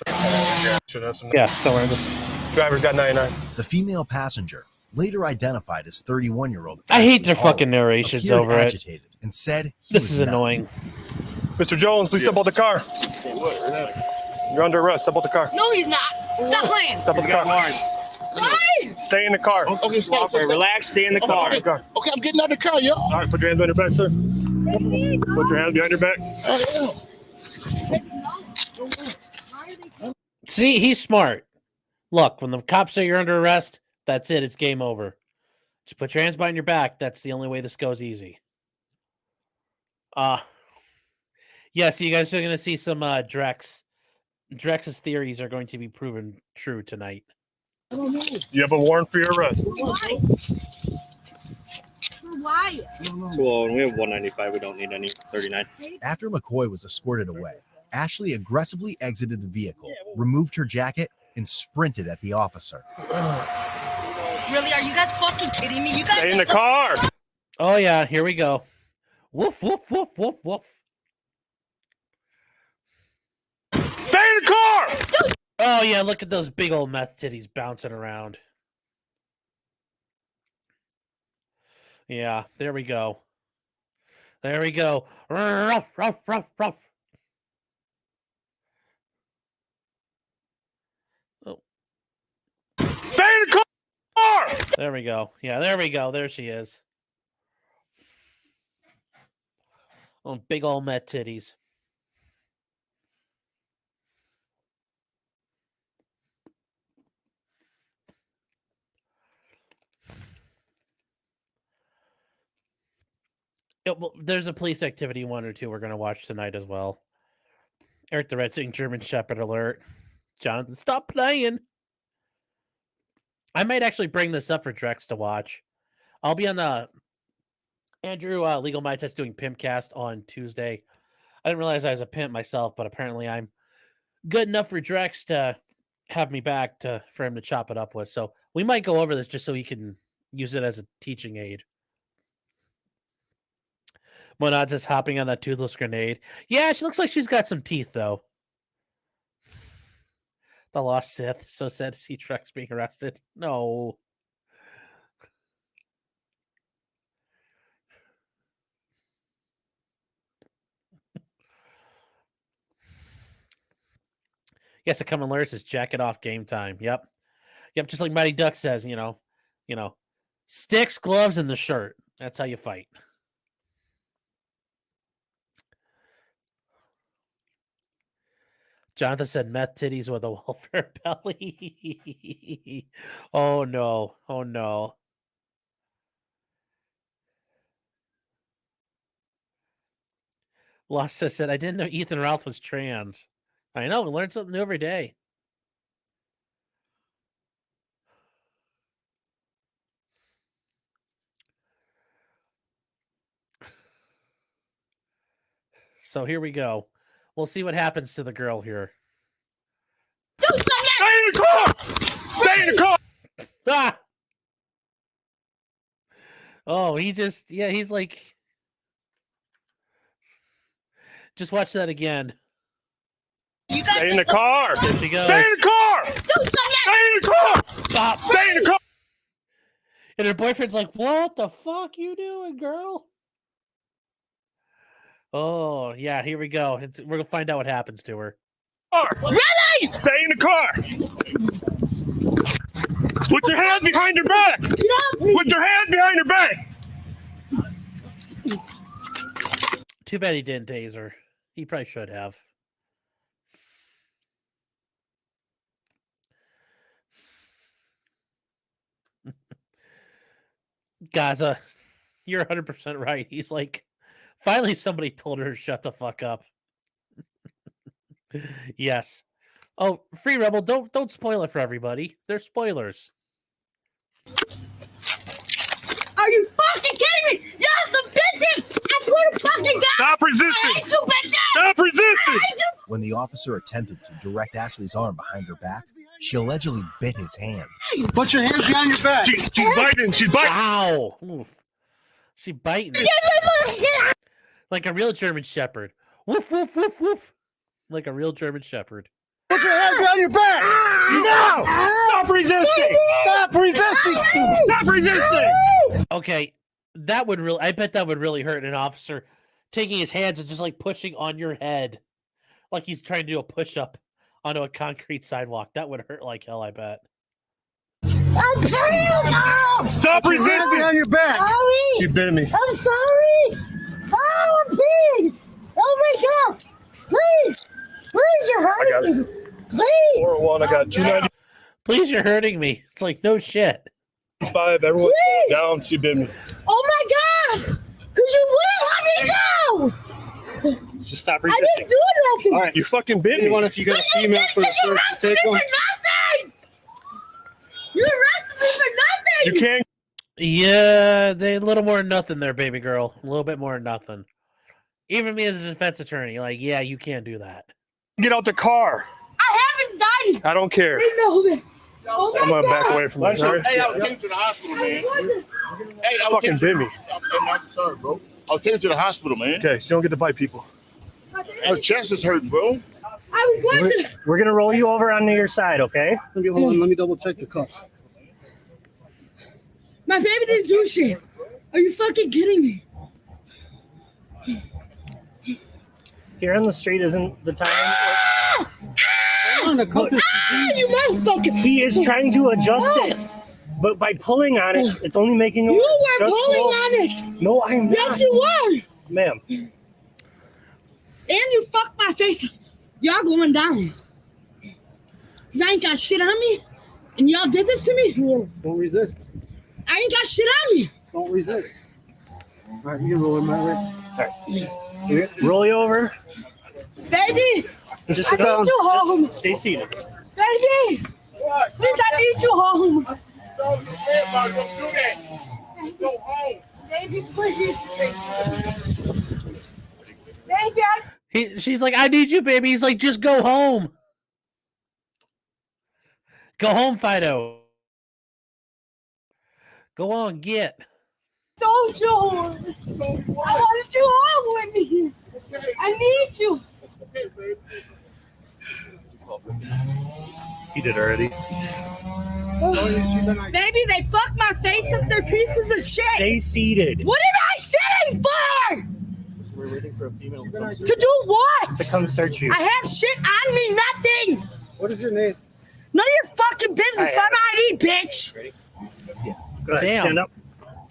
Should have some. Yeah, somewhere in this. Driver's got 99. The female passenger, later identified as 31-year-old. I hate their fucking narrations over it. Agitated and said this is annoying. Mr. Jones, please step out the car. You're under arrest. Step out the car. No, he's not. Stop playing. Step out the car. Why? Stay in the car. Okay, stop. Relax. Stay in the car. Okay, I'm getting out of the car, yo. All right, put your hands on your back, sir. Put your hands behind your back. See, he's smart. Look, when the cops say you're under arrest, that's it. It's game over. Just put your hands behind your back. That's the only way this goes easy. Yeah, so you guys are going to see some Drex. Drex's theories are going to be proven true tonight. You have a warrant for your arrest. Why? Well, we have 195. We don't need any 39. After McCoy was escorted away, Ashley aggressively exited the vehicle, removed her jacket, and sprinted at the officer. Really? Are you guys fucking kidding me? You guys Stay in the car. Oh, yeah, here we go. Woof, woof, woof, woof, woof. Stay in the car! Oh, yeah, look at those big old meth titties bouncing around. Yeah, there we go. There we go. Ruff, ruff, ruff, ruff. Oh. Stay in the car! There we go. Yeah, there we go. There she is. Oh, big old meth titties. Well, there's a police activity 1 or 2 we're going to watch tonight as well. Eric the Red saying German Shepherd alert. Jonathan, stop playing. I might actually bring this up for Drex to watch. I'll be on the Andrew Legal Mindsets doing Pimpcast on Tuesday. I didn't realize I was a pimp myself, but apparently I'm good enough for Drex to have me back for him to chop it up with. So we might go over this just so he can use it as a teaching aid. Monad says hopping on that toothless grenade. Yeah, she looks like she's got some teeth, though. The Lost Sith. So sad to see Trex being arrested. No. Yes, a common alert says jacket off game time. Yep. Yep, just like Mighty Duck says, you know, sticks, gloves, and the shirt. That's how you fight. Jonathan said meth titties with a welfare belly. Oh, no. Oh, no. Lost said, I didn't know Ethan Ralph was trans. I know. We learn something new every day. So here we go. We'll see what happens to the girl here. Do something! Stay in the car! Stay in the car! Ah! Oh, he's like... Just watch that again. You guys Stay in the car! There she goes. Stay in the car! Do something! Stay in the car! Stop. Stay in the car! And her boyfriend's like, what the fuck you doing, girl? Oh, yeah, here we go. We're going to find out what happens to her. Really? Stay in the car! Put your hand behind your back! Put your hand behind your back! Too bad he didn't tase her. He probably should have. Gaza, you're 100% right. He's like, finally somebody told her to shut the fuck up. Yes. Oh, Free Rebel, don't spoil it for everybody. They're spoilers. Are you fucking kidding me? fucking guy. Stop resisting. I hate you, bitches. Stop resisting. When the officer attempted to direct Ashley's arm behind her back, she allegedly bit his hand. Put your hands behind your back. She's biting. She's biting. Ow! Oof. She biting. Like a real German Shepherd. Woof, woof, woof, woof. Like a real German Shepherd. Put your hands behind your back. No! Stop resisting. Stop resisting. Stop resisting. Okay, that would really, I bet that would really hurt an officer taking his hands and just like pushing on your head. Like he's trying to do a push-up onto a concrete sidewalk. That would hurt like hell, I bet. I'm sorry. No. Stop resisting. On your back. Sorry. She bit me. I'm sorry. Oh, I'm peeing. Oh my God. Please. Please, you're hurting me. Please. 401. I got 295. Please, you're hurting me. It's like, no shit. Everyone's going down. She bit me. Oh my God. Because you wouldn't let me go. Just stop I resisting. didn't do nothing. All right, you fucking bit me. If you got a female for the You search, arrested me take for one. nothing. You arrested me for nothing. You can't Yeah, they a little more than nothing there, baby girl. A little bit more than nothing. Even me as a defense attorney, like, yeah, you can't do that. get out the car. I have anxiety. I don't care. I know that. Oh my I'm gonna God. back away from this. All right? Hey, I'll take you to the hospital, man. Hey, I'll Fucking bit me. I'm not sorry, bro. I'll take you to the hospital, man. Okay, so you don't get to bite people. Her chest is hurting, bro. I was going to. We're gonna roll you over onto your side, okay? Hold on, let me double check the cuffs. My baby didn't do shit. Are you fucking kidding me? Here on the street isn't the time. On the cuff. You motherfucker. He is trying to adjust it, but by pulling on it, it's only making it You worse. were Just pulling slow. on it. No, I'm not. Yes, you were. Ma'am. And you fucked my face. Y'all going down. Cause I ain't got shit on me. And y'all did this to me. Don't resist. I ain't got shit on me. Don't resist. All right, you can roll in my way. All right. Roll you over. Baby, Just I sit down. need you home. Stay seated. Baby, please, I need you home. Don't do that. Go home. Baby, please. Baby, She's like, I need you, baby. He's like, just go home. Go home, Fido. Go on, get. told you. I wanted you home with me. I need you. He did already. Baby, they fucked my face up. They're pieces of shit. Stay seated. What am I sitting for? We're waiting for a female. To do what? To come search you. I have shit on me, nothing. What is your name? None of your fucking business. Find my ID, bitch. Go ahead, Damn. stand up.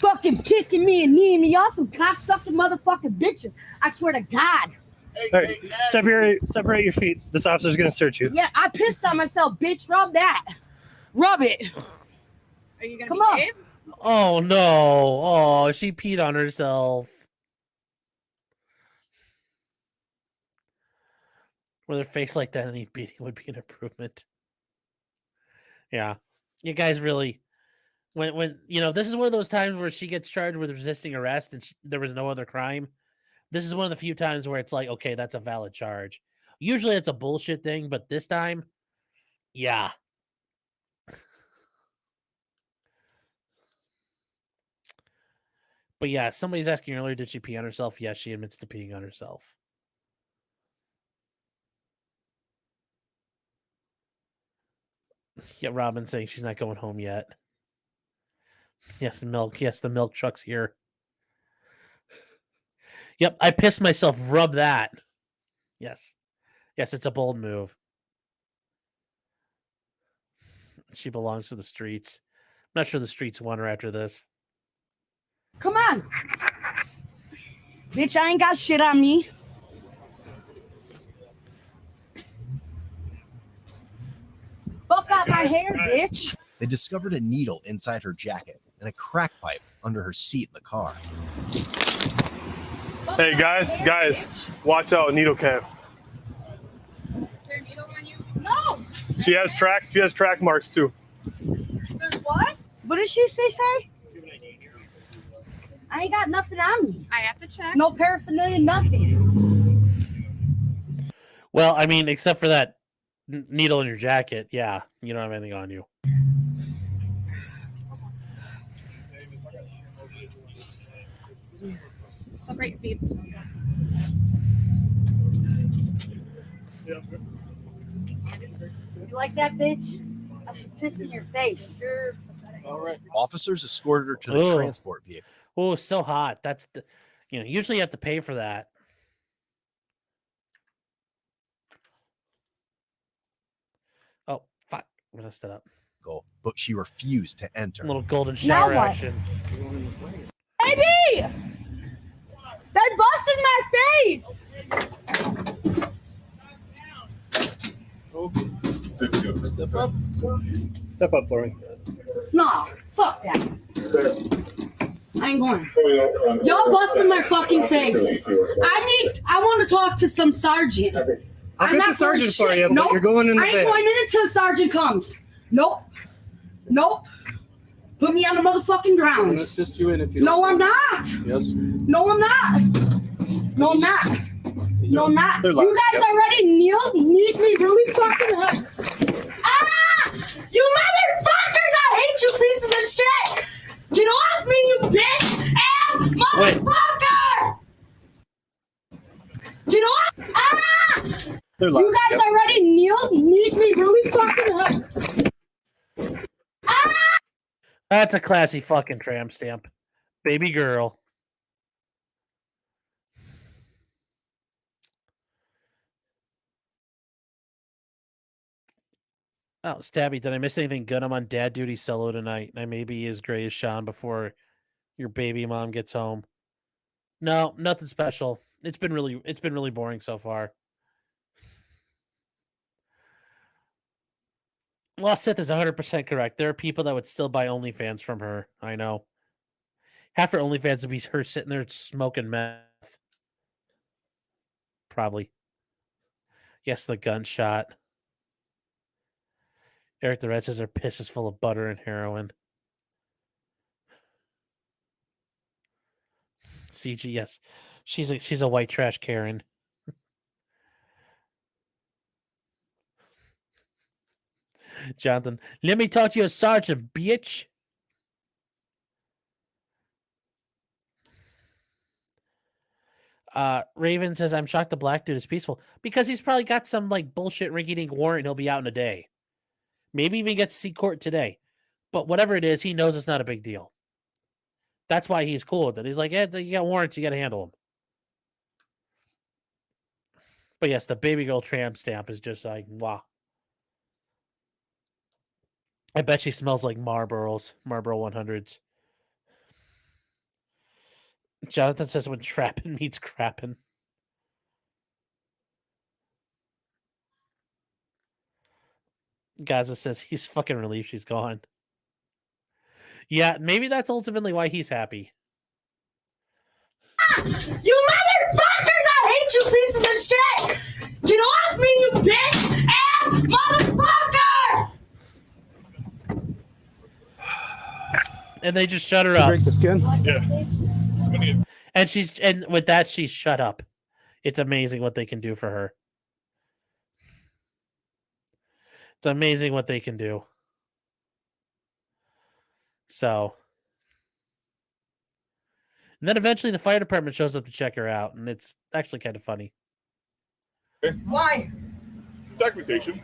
Fucking kicking me and kneeing me. Y'all some cocksucking motherfucking bitches. I swear to God. All right, separate your feet. This officer's gonna search you. Yeah, I pissed on myself, bitch. Rub that. Rub it. Are you gonna Come on. behave? Oh, no. Oh, she peed on herself. With her face like that, any beating would be an improvement. Yeah. You guys really... When you know, this is one of those times where she gets charged with resisting arrest and there was no other crime. This is one of the few times where it's like, okay, that's a valid charge. Usually it's a bullshit thing, but this time, yeah. But yeah, somebody's asking earlier, did she pee on herself? Yes, she admits to peeing on herself. Yeah, Robin saying she's not going home yet. Yes, the milk. Yes, the milk truck's here. Yep, I pissed myself. Rub that. Yes. Yes, it's a bold move. She belongs to the streets. I'm not sure the streets want her after this. Come on. Bitch, I ain't got shit on me. Fuck out my hair, bitch. They discovered a needle inside her jacket and a crack pipe under her seat in the car. Hey guys, watch out, needle cap. Is there a needle on you? No. She has track marks too. There's what? What did she say? I ain't got nothing on me. I have to check. No paraphernalia, nothing. Well, I mean, except for that needle in your jacket, yeah, you don't have anything on you. So great feed. You like that, bitch? I should piss in your face. All right. Officers escorted her to the Ooh. transport vehicle. Oh, it's so hot. That's the, usually you have to pay for that. Oh, fuck. I messed it up. But she refused to enter. A little golden shower Now what? action. Baby! They busted my face! Step up for me. Nah, fuck that. I ain't going. Y'all busted my fucking face. I want to talk to some sergeant. I'll get the sergeant for you, but Nope. you're going in the I ain't van. going in until the sergeant comes. Nope. Nope. Put me on the motherfucking ground. Assist you in if you. No, I'm not. Yes. No, I'm not. No, I'm not. No, I'm not. They're You locked. guys already need me really fucking hard. Ah! You motherfuckers! I hate you pieces of shit! Get off me, you bitch ass motherfucker! Get off! Ah! They're You locked. guys already need me really fucking hard. Ah! That's a classy fucking tramp stamp. Baby girl. Oh, Stabby, did I miss anything good? I'm on dad duty solo tonight. I may be as gray as Sean before your baby mom gets home. No, nothing special. It's been really boring so far. Lost Sith is 100% correct. There are people that would still buy OnlyFans from her. I know. Half her OnlyFans would be her sitting there smoking meth. Probably. Yes, the gunshot. Eric the Red says her piss is full of butter and heroin. CG, yes. She's a white trash Karen. Jonathan, let me talk to you, sergeant, bitch. Raven says, I'm shocked the black dude is peaceful. Because he's probably got some like bullshit rinky-dink warrant and he'll be out in a day. Maybe even get to see court today. But whatever it is, he knows it's not a big deal. That's why he's cool with it. He's like, yeah, you got warrants, you got to handle them. But yes, the baby girl tramp stamp is just like, wow. I bet she smells like Marlboro 100s. Jonathan says when trapping meets crapping. Gaza says he's fucking relieved she's gone. Yeah, maybe that's ultimately why he's happy. You motherfuckers! I hate you pieces of shit! Get off me, you bitch ass motherfucker! And they just shut her up. Break the skin. Yeah. And with that, she's shut up. It's amazing what they can do for her. It's amazing what they can do. So, and then eventually the fire department shows up to check her out, and it's actually kind of funny. Why? Documentation.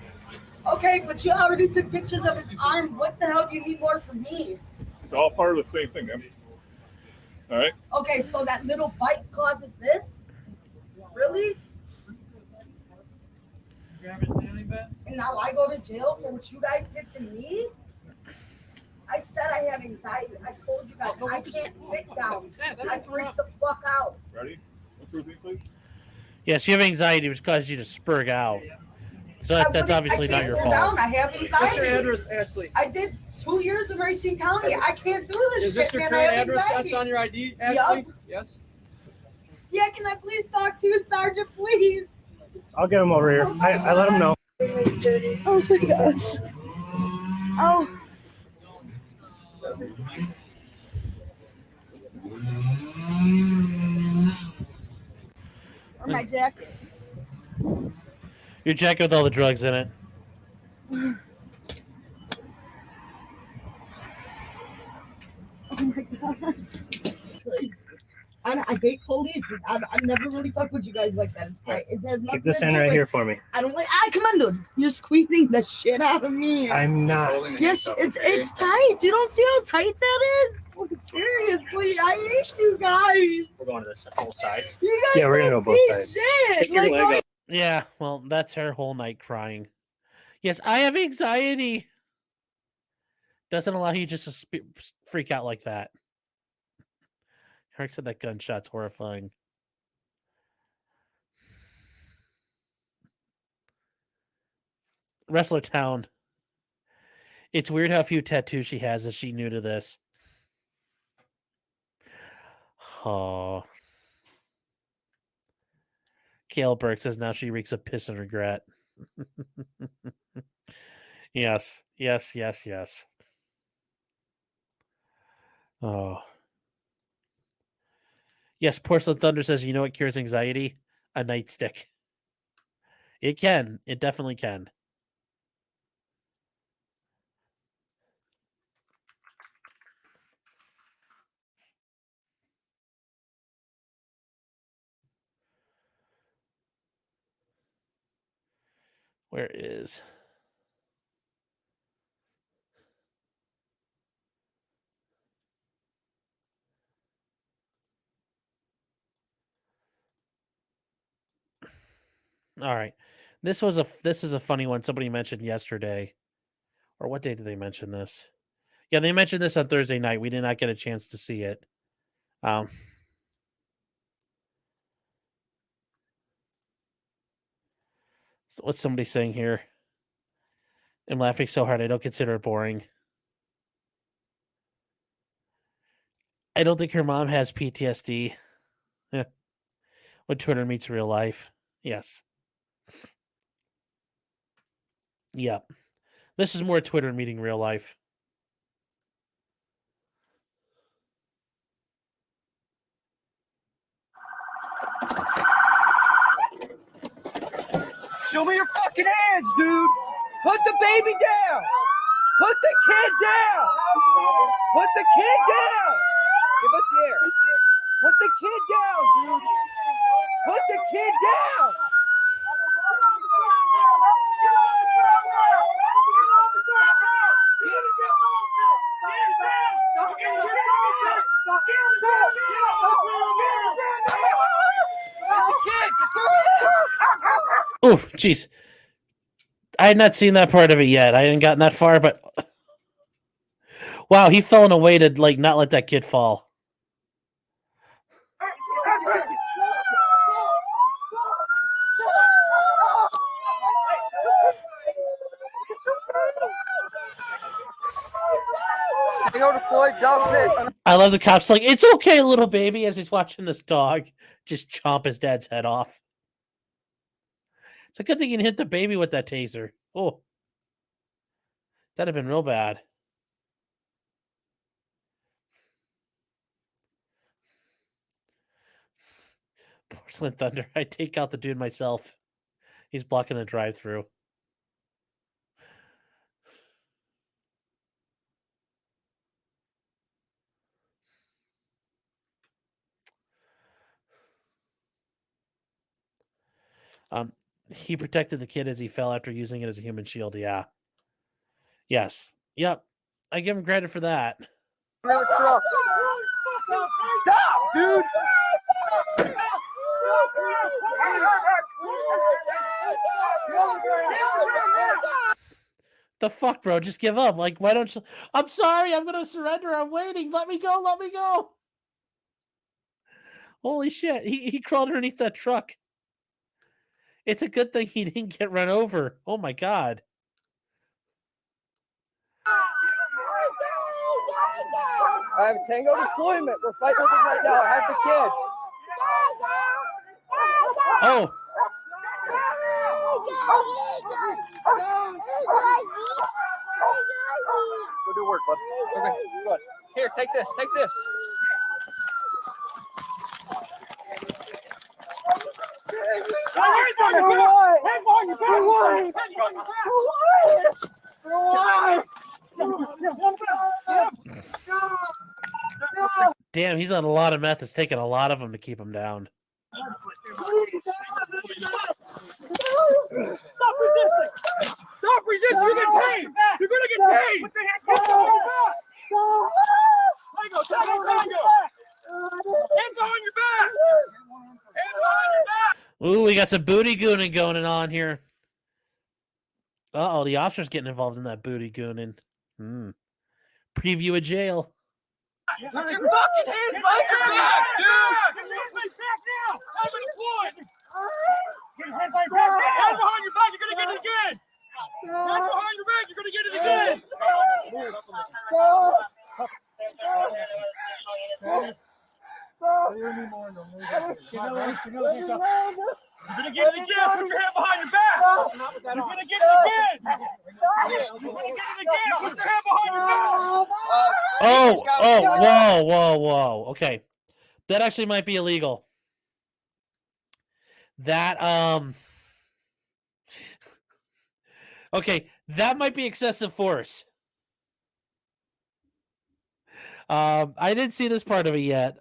Okay, but you already took pictures of his arm. What the hell do you need more from me? It's all part of the same thing, man. All right. Okay, so that little bite causes this? Really? And now I go to jail for what you guys did to me? I said I had anxiety. I told you guys I can't sit down. I freak the fuck out. Ready? 1, 2, 3, please. Yes, you have anxiety, which causes you to spurg out. So that's obviously not your fault. Down. I have anxiety. What's your address, Ashley? I did 2 years in Racine County. I can't do this Is shit, this your man. current I have address anxiety. that's on your ID, Ashley? Yes. Yeah, can I please talk to you, Sergeant, please? I'll get him over here. I let him know. Oh my gosh. Oh. Or my jacket. Your jacket with all the drugs in it. Oh my god. Crazy. I hate police. I never really fuck with you guys like that. It says Keep this hand right here for me. I don't like. Come on, dude. You're squeezing the shit out of me. I'm not. Yes, it's tight. You don't see how tight that is. Seriously, I hate you guys. We're going to this both sides. You guys Yeah, we're gonna don't go both see sides. shit. Take your Like, leg why- up. Yeah, well, that's her whole night crying. Yes, I have anxiety. Doesn't allow you just to freak out like that. Eric said that gunshot's horrifying. Wrestler Town. It's weird how few tattoos she has. Is she new to this? Oh. Kale Burke says now she reeks of piss and regret. Yes. Oh. Yes, Porcelain Thunder says, you know what cures anxiety? A nightstick. It can. It definitely can. Where is... All right. This was a funny one somebody mentioned yesterday. Or what day did they mention this? Yeah, they mentioned this on Thursday night. We did not get a chance to see it. What's somebody saying here? I'm laughing so hard I don't consider it boring. I don't think her mom has PTSD. Yeah. When Twitter meets real life. Yes. Yep. This is more Twitter meeting real life. Show me your fucking hands, dude. Put the baby down. Put the kid down. Put the kid down. Give us the air. Put the kid down, dude. Put the kid down. Oh, jeez. I had not seen that part of it yet. I hadn't gotten that far, but wow, he fell in a way to like not let that kid fall. I love the cops like, it's okay, little baby, as he's watching this dog just chomp his dad's head off. It's a good thing you hit the baby with that taser. Oh, that'd have been real bad. Porcelain Thunder. I take out the dude myself. He's blocking the drive-through. He protected the kid as he fell after using it as a human shield. Yeah. Yes. Yep. I give him credit for that. Stop, dude. The fuck, bro? Just give up. Like, why don't you? I'm sorry. I'm gonna surrender. I'm waiting. Let me go. Let me go. Holy shit! He crawled underneath that truck. It's a good thing he didn't get run over. Oh my god. I have Tango deployment. We're fighting with him right now. I have the kid. Oh. Go do work, bud. Okay, good. Here, take this. Take this. Damn, he's on a lot of meth. It's taking a lot of them to keep him down. Stop resisting! Stop resisting! You're gonna get paid! You're gonna get paid! Put your hands behind your back! Tango! Hands behind your back! Hands behind your back! Ooh, we got some booty gooning going on here. Uh-oh, the officer's getting involved in that booty gooning. Preview of jail. Put your fucking hands behind your back, dude! Put your hands back now! I'm employed! Hands behind your back, you're gonna get it again! Hands behind your back, you're gonna get it again! You're gonna get it again! Put your hand behind your back! You're gonna get it again! You're gonna get it again! Put your hand behind your back! Whoa. Okay. That actually might be illegal. That, okay, that might be excessive force. I didn't see this part of it yet.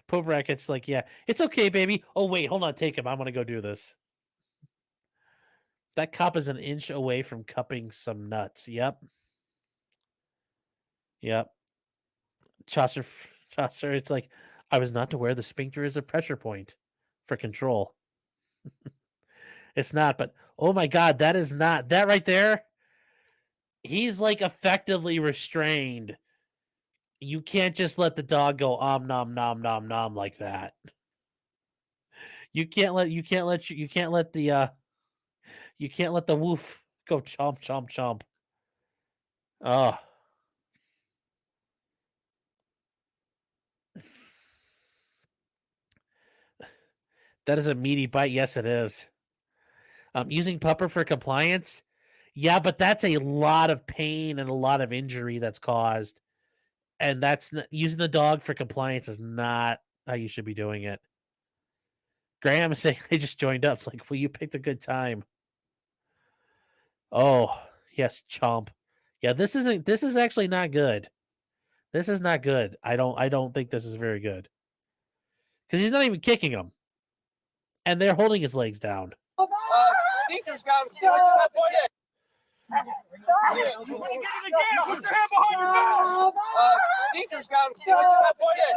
Pope Racket's like, yeah, it's okay, baby. Oh, wait, hold on, take him. I'm going to go do this. That cop is an inch away from cupping some nuts. Yep. Chaucer, it's like, I was not aware the sphincter is a pressure point for control. It's not, but oh my God, that is not, that right there, he's like effectively restrained. You can't just let the dog go nom nom nom like that. You can't let the woof go chomp. Oh. That is a meaty bite. Yes, it is. Using pupper for compliance. Yeah, but that's a lot of pain and a lot of injury that's caused. And that's not, using the dog for compliance is not how you should be doing it. Graham is saying they just joined up. It's like, well, you picked a good time. Oh, yes, chomp. Yeah, this is actually not good. This is not good. I don't think this is very good. Because he's not even kicking him. And they're holding his legs down. Ethan's got him. Stop pointing. You're gonna get it again. Put your hand behind your back. Ethan's got him. Stop pointing.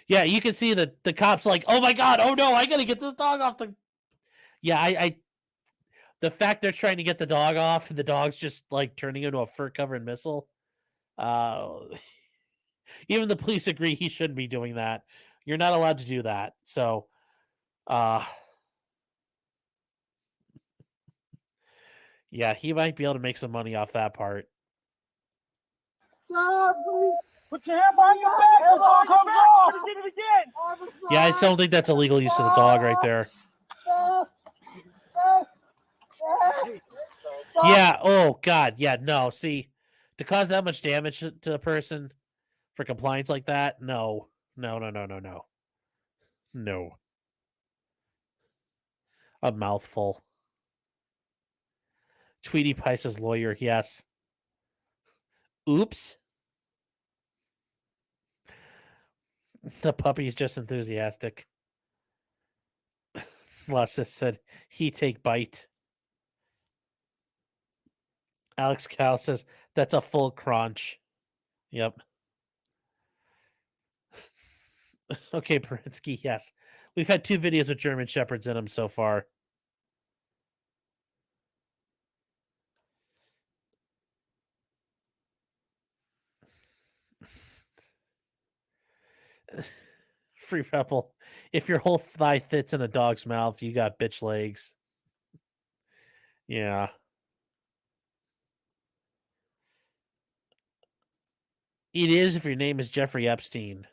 Yeah, you can see the cops like, oh my God, oh no, I gotta get this dog off the. Yeah, I the fact they're trying to get the dog off and the dog's just like turning into a fur covered missile. Even the police agree he shouldn't be doing that. You're not allowed to do that. So, yeah, he might be able to make some money off that part. Put your hand behind your back. The dog comes off. Get it again. Yeah, I don't think that's illegal use of the dog right there. Yeah. Oh God. Yeah. No. See, to cause that much damage to a person for compliance like that, no. A mouthful. Tweety Pice's lawyer. Yes. Oops. The puppy's just enthusiastic. Lassa said he take bite. Alex Cal says that's a full crunch. Yep. Okay, Perinsky, yes. We've had 2 videos with German Shepherds in them so far. Free Rebel. If your whole thigh fits in a dog's mouth, you got bitch legs. Yeah. It is if your name is Jeffrey Epstein.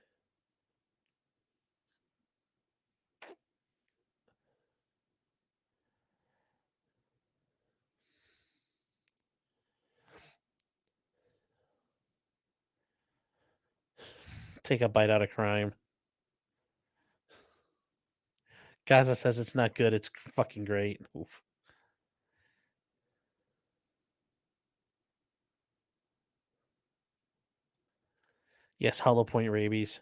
Take a bite out of crime. Gaza says it's not good. It's fucking great. Oof. Yes, Hollow Point rabies.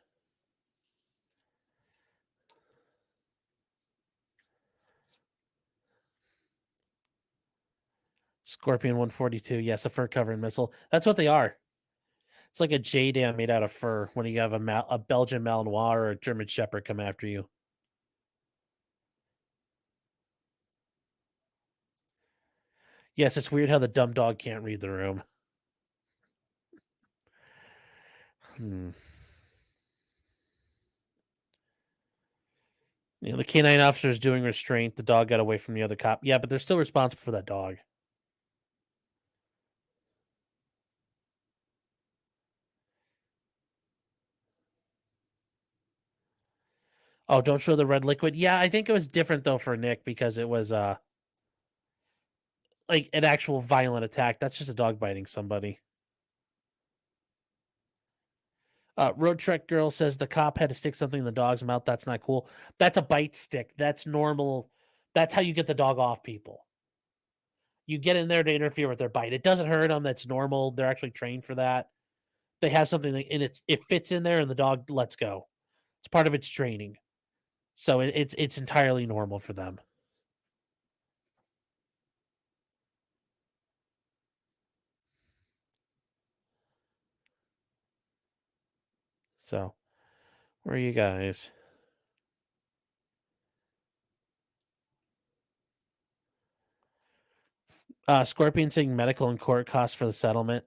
Scorpion 142. Yes, a fur covering missile. That's what they are. It's like a JDAM made out of fur when you have a Belgian Malinois or a German Shepherd come after you. Yes, it's weird how the dumb dog can't read the room. You know, the canine officer is doing restraint. The dog got away from the other cop. Yeah, but they're still responsible for that dog. Oh, don't show the red liquid. Yeah, I think it was different though for Nick because it was like an actual violent attack. That's just a dog biting somebody. Road Trek Girl says the cop had to stick something in the dog's mouth. That's not cool. That's a bite stick. That's normal. That's how you get the dog off people. You get in there to interfere with their bite. It doesn't hurt them. That's normal. They're actually trained for that. They have something and it fits in there and the dog lets go. It's part of its training. So it's entirely normal for them. So, where are you guys? Scorpion saying medical and court costs for the settlement.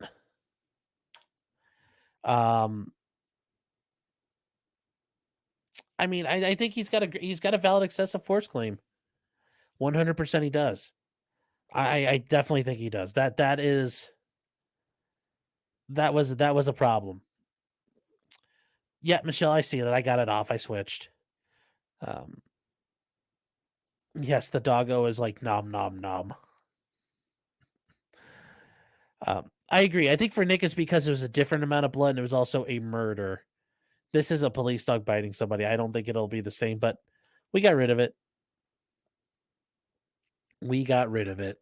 I mean, I think he's got a valid excessive force claim. 100% he does. I definitely think he does. That was a problem. Yeah, Michelle, I see that. I got it off. I switched. Yes, the doggo is like nom nom nom. I agree. I think for Nick it's because it was a different amount of blood and it was also a murder. This is a police dog biting somebody. I don't think it'll be the same, but we got rid of it. We got rid of it.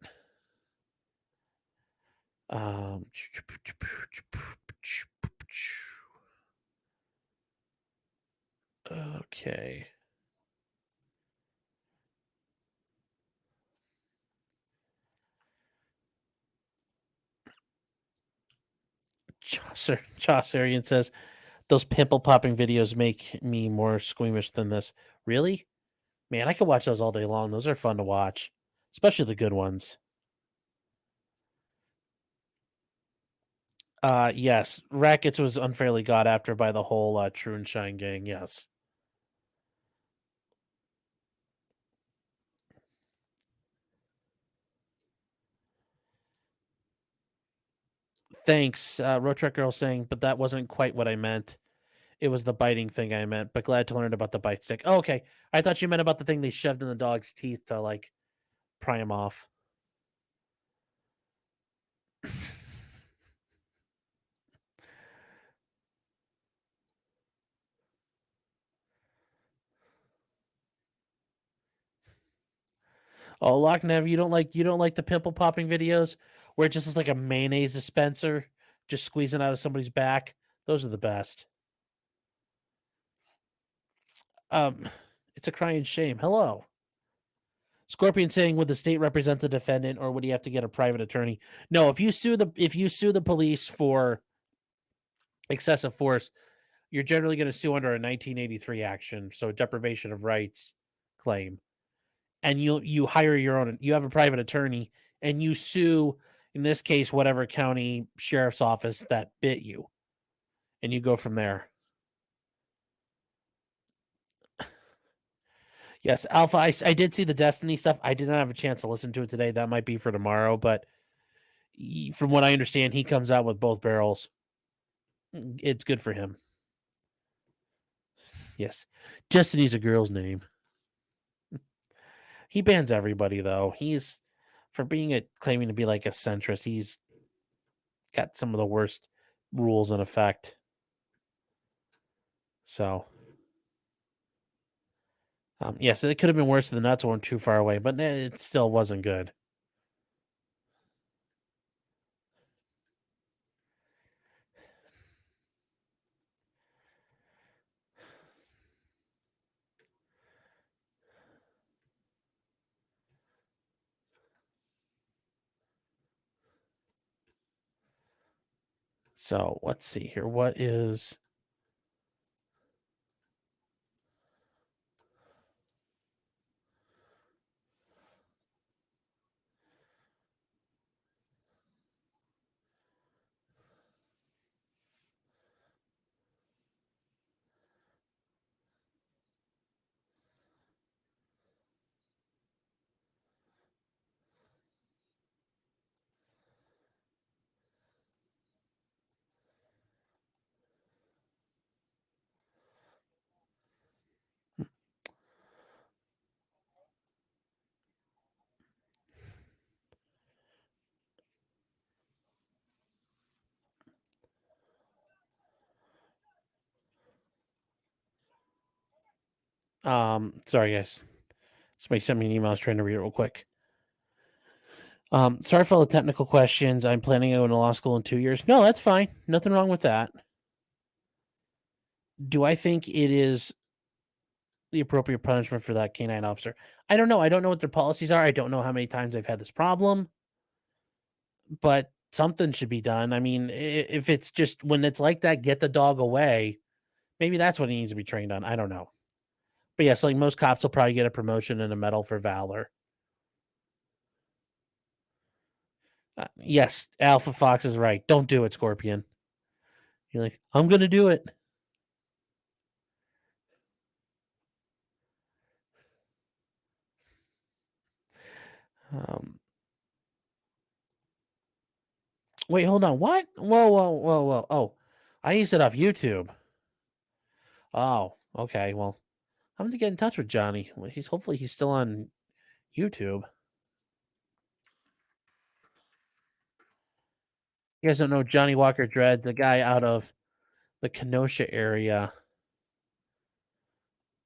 Okay. Chaucerian says, those pimple popping videos make me more squeamish than this. Really? Man, I could watch those all day long. Those are fun to watch, especially the good ones. Yes. Rackets was unfairly got after by the whole True and Shine gang. Yes. Thanks, Road Trek Girl saying, but that wasn't quite what I meant. It was the biting thing I meant, but glad to learn about the bite stick. Oh, okay. I thought you meant about the thing they shoved in the dog's teeth to, like, pry him off. Oh, Lochnev, you don't like the pimple popping videos where it just is like a mayonnaise dispenser just squeezing out of somebody's back? Those are the best. It's a crying shame. Hello. Scorpion saying, would the state represent the defendant or would he have to get a private attorney? No, if you sue the police for excessive force, you're generally going to sue under a 1983 action, so a deprivation of rights claim. And you hire your own, you have a private attorney and you sue, in this case, whatever county sheriff's office that bit you. And you go from there. Yes, Alpha, I did see the Destiny stuff. I did not have a chance to listen to it today. That might be for tomorrow, but from what I understand, he comes out with both barrels. It's good for him. Yes. Destiny's a girl's name. He bans everybody, though. He's, for claiming to be like a centrist, he's got some of the worst rules in effect. So, yes, it could have been worse if the nuts weren't too far away, but it still wasn't good. So let's see here. What is... Sorry guys. Somebody sent me an email. I was trying to read it real quick. Sorry for all the technical questions. I'm planning on going to law school in 2 years. No, that's fine. Nothing wrong with that. Do I think it is the appropriate punishment for that canine officer? I don't know. I don't know what their policies are. I don't know how many times they've had this problem, but something should be done. I mean, if it's just when it's like that, get the dog away. Maybe that's what he needs to be trained on. I don't know. But yes, like most cops will probably get a promotion and a medal for valor. Yes, Alpha Fox is right. Don't do it, Scorpion. You're like, I'm going to do it. Wait, hold on. What? Whoa. Oh, I used it off YouTube. Oh, okay. Well, I'm going to get in touch with Johnny. Hopefully he's still on YouTube. You guys don't know Johnny Walker Dread, the guy out of the Kenosha area.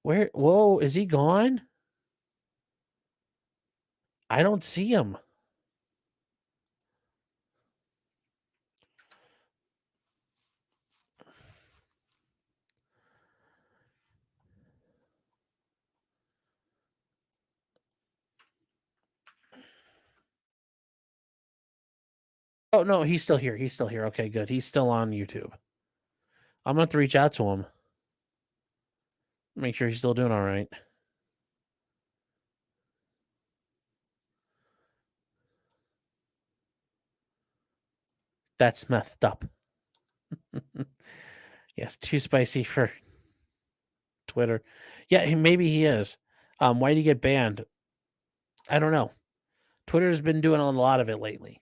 Where? Whoa, is he gone? I don't see him. Oh, no, he's still here. He's still here. Okay, good. He's still on YouTube. I'm going to have to reach out to him. Make sure he's still doing all right. That's messed up. Yes, too spicy for Twitter. Yeah, maybe he is. Why did he get banned? I don't know. Twitter's been doing a lot of it lately.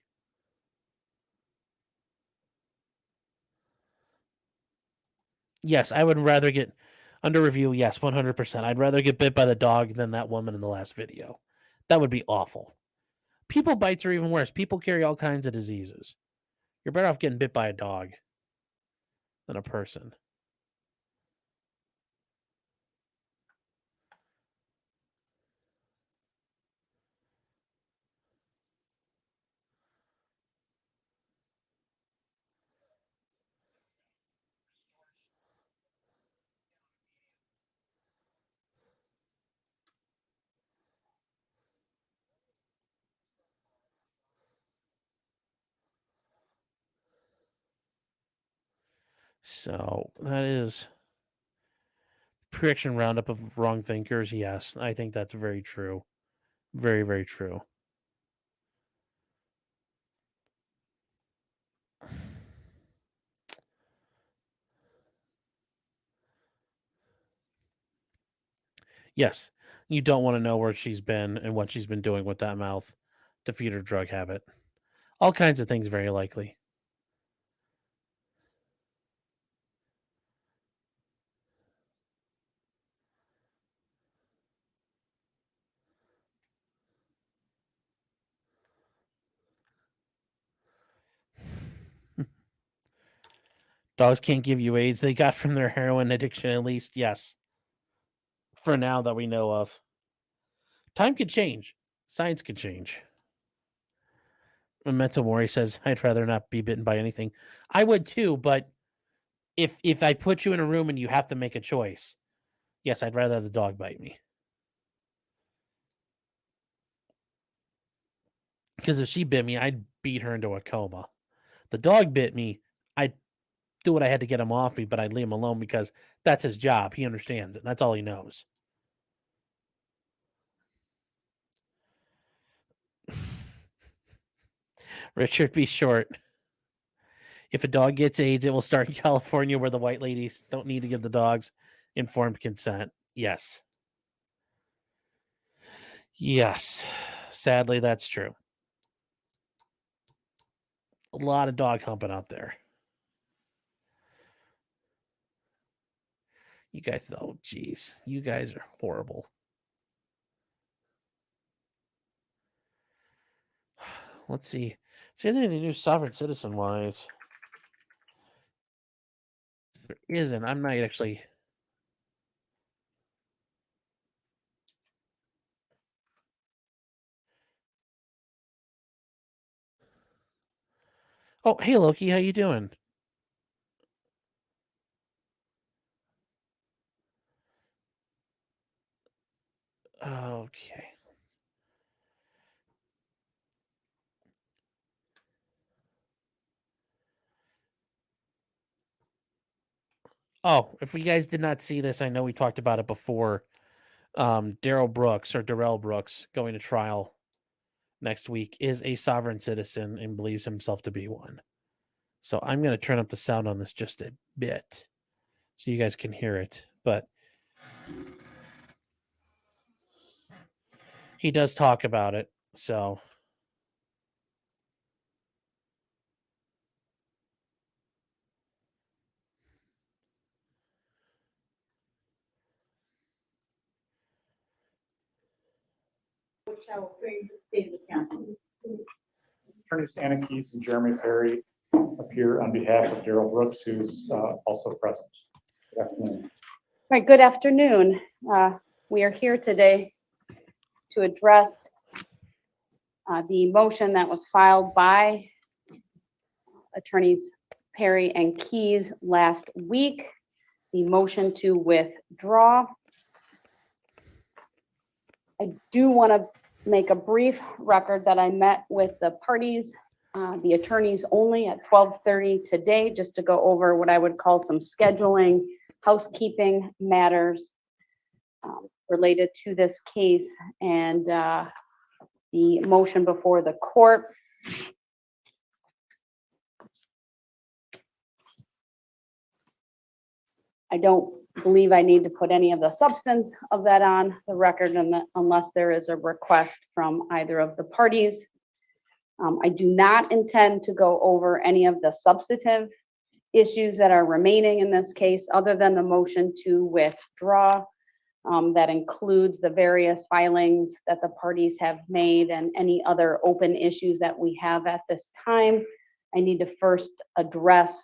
Yes, I would rather get under review. Yes, 100%. I'd rather get bit by the dog than that woman in the last video. That would be awful. People bites are even worse. People carry all kinds of diseases. You're better off getting bit by a dog than a person. So that is prediction roundup of wrong thinkers. Yes, I think that's very true. Very, very true. Yes, you don't want to know where she's been and what she's been doing with that mouth to feed her drug habit. All kinds of things, very likely. Dogs can't give you AIDS. They got from their heroin addiction, at least. Yes. For now that we know of. Time could change. Science could change. Memento Mori says, I'd rather not be bitten by anything. I would too, but if I put you in a room and you have to make a choice, yes, I'd rather have the dog bite me. Because if she bit me, I'd beat her into a coma. The dog bit me, I'd do what I had to get him off me, but I'd leave him alone because that's his job. He understands it. That's all he knows. Richard B. Short. If a dog gets AIDS, it will start in California where the white ladies don't need to give the dogs informed consent. Yes. Yes. Sadly, that's true. A lot of dog humping out there. You guys, oh, geez. You guys are horrible. Let's see. Is there anything new sovereign citizen wise? There isn't. I'm not actually. Oh, hey Loki, how you doing? Okay. Oh, if you guys did not see this, I know we talked about it before. Darrell Brooks going to trial next week is a sovereign citizen and believes himself to be one. So I'm going to turn up the sound on this just a bit so you guys can hear it. But he does talk about it. So Attorneys Anna Keys and Jeremy Perry appear on behalf of Darrell Brooks, who's also present. Good afternoon. Right, good afternoon. We are here today to address the motion that was filed by attorneys Perry and Keys last week, the motion to withdraw. I do want to make a brief record that I met with the parties, the attorneys only at 12:30 today, just to go over what I would call some scheduling, housekeeping matters related to this case and the motion before the court. I don't believe I need to put any of the substance of that on the record unless there is a request from either of the parties. I do not intend to go over any of the substantive issues that are remaining in this case, other than the motion to withdraw. That includes the various filings that the parties have made and any other open issues that we have at this time. I need to first address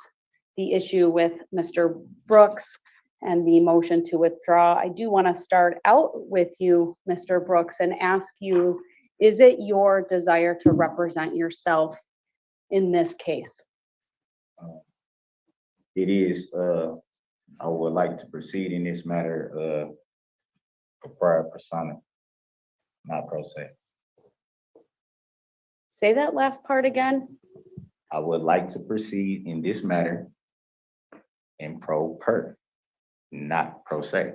the issue with Mr. Brooks and the motion to withdraw. I do want to start out with you, Mr. Brooks, and ask you, is it your desire to represent yourself in this case? It is. I would like to proceed in this matter prior persona, not pro se. Say that last part again. I would like to proceed in this matter in pro per, not pro se.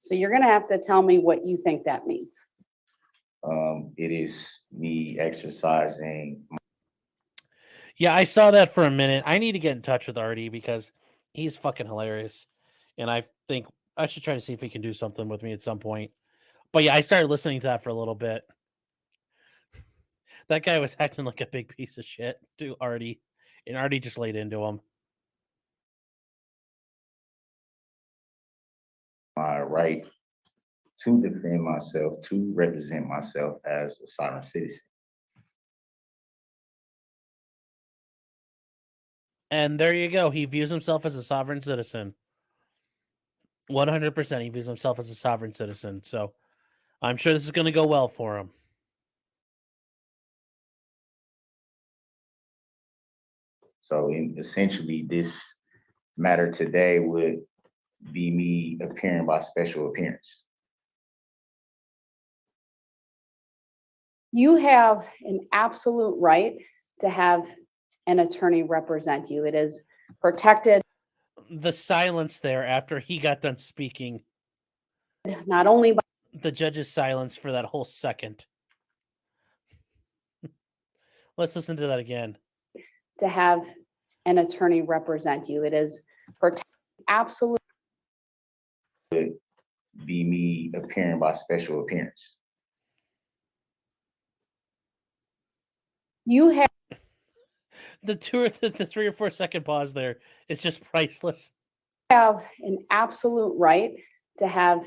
So you're going to have to tell me what you think that means. It is me exercising. yeah, I saw that for a minute. I need to get in touch with Artie because he's fucking hilarious. And I think I should try to see if he can do something with me at some point. But yeah, I started listening to that for a little bit. That guy was acting like a big piece of shit to Artie, and Artie just laid into him. My right to defend myself, to represent myself as a sovereign citizen. And there you go. He views himself as a sovereign citizen. 100% he views himself as a sovereign citizen. So I'm sure this is going to go well for him. So essentially, this matter today would be me appearing by special appearance. You have an absolute right to have an attorney represent you. It is protected The silence there after he got done speaking, not only by the judge's silence for that whole second. Let's listen to that again. to have an attorney represent you. It is protected absolute. Would be me appearing by special appearance. You have The 3 or 4 second pause there is just priceless. an absolute right to have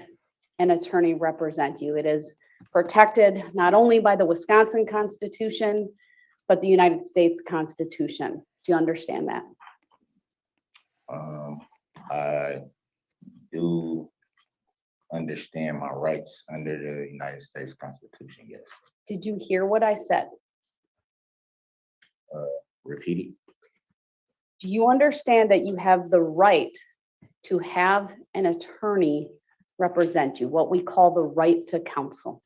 an attorney represent you. It is protected not only by the Wisconsin Constitution, but the United States Constitution. Do you understand that? I do understand my rights under the United States Constitution, yes. Did you hear what I said? Repeat it. Do you understand that you have the right to have an attorney represent you, what we call the right to counsel?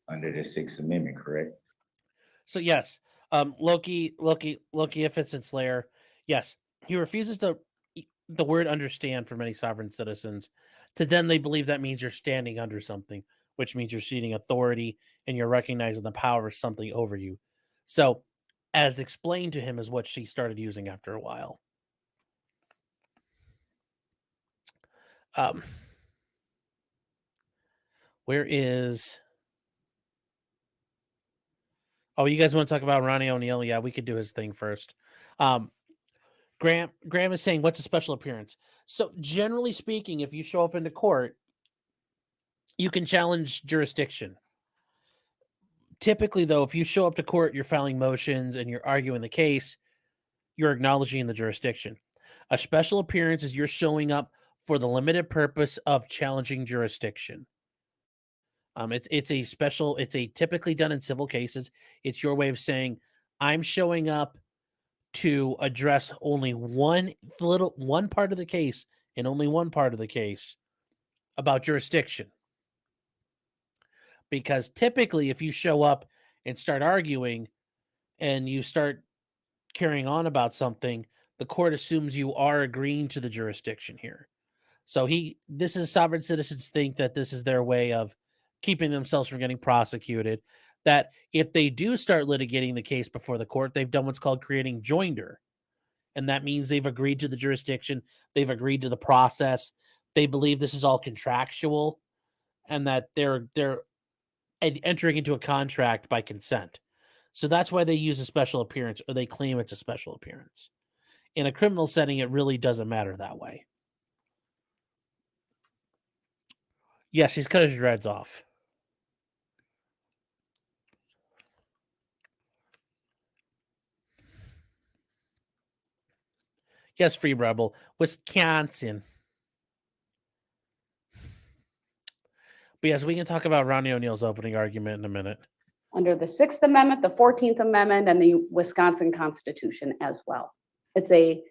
Under the Sixth Amendment, correct? So yes, Loki, if it's its lair, yes, he refuses to the word understand for many sovereign citizens. To them, they believe that means you're standing under something, which means you're ceding authority and you're recognizing the power of something over you. So, as explained to him, is what she started using after a while. Where is? Oh, you guys want to talk about Ronnie O'Neill? Yeah, we could do his thing first. Graham is saying, what's a special appearance? So generally speaking, if you show up into court, you can challenge jurisdiction. Typically, though, if you show up to court, you're filing motions and you're arguing the case, you're acknowledging the jurisdiction. A special appearance is you're showing up for the limited purpose of challenging jurisdiction. It's typically done in civil cases. It's your way of saying, I'm showing up to address only one part of the case and only one part of the case about jurisdiction. Because typically, if you show up and start arguing and you start carrying on about something, the court assumes you are agreeing to the jurisdiction here. So this is sovereign citizens think that this is their way of keeping themselves from getting prosecuted. That if they do start litigating the case before the court, they've done what's called creating joinder. And that means they've agreed to the jurisdiction, they've agreed to the process, they believe this is all contractual, and that they're entering into a contract by consent. So that's why they use a special appearance, or they claim it's a special appearance. In a criminal setting, it really doesn't matter that way. Yes, he's cut his dreads off. Yes, Free Rebel, Wisconsin. But yes, we can talk about Ronnie O'Neill's opening argument in a minute. Under the Sixth Amendment, the 14th Amendment, and the Wisconsin Constitution as well. It's a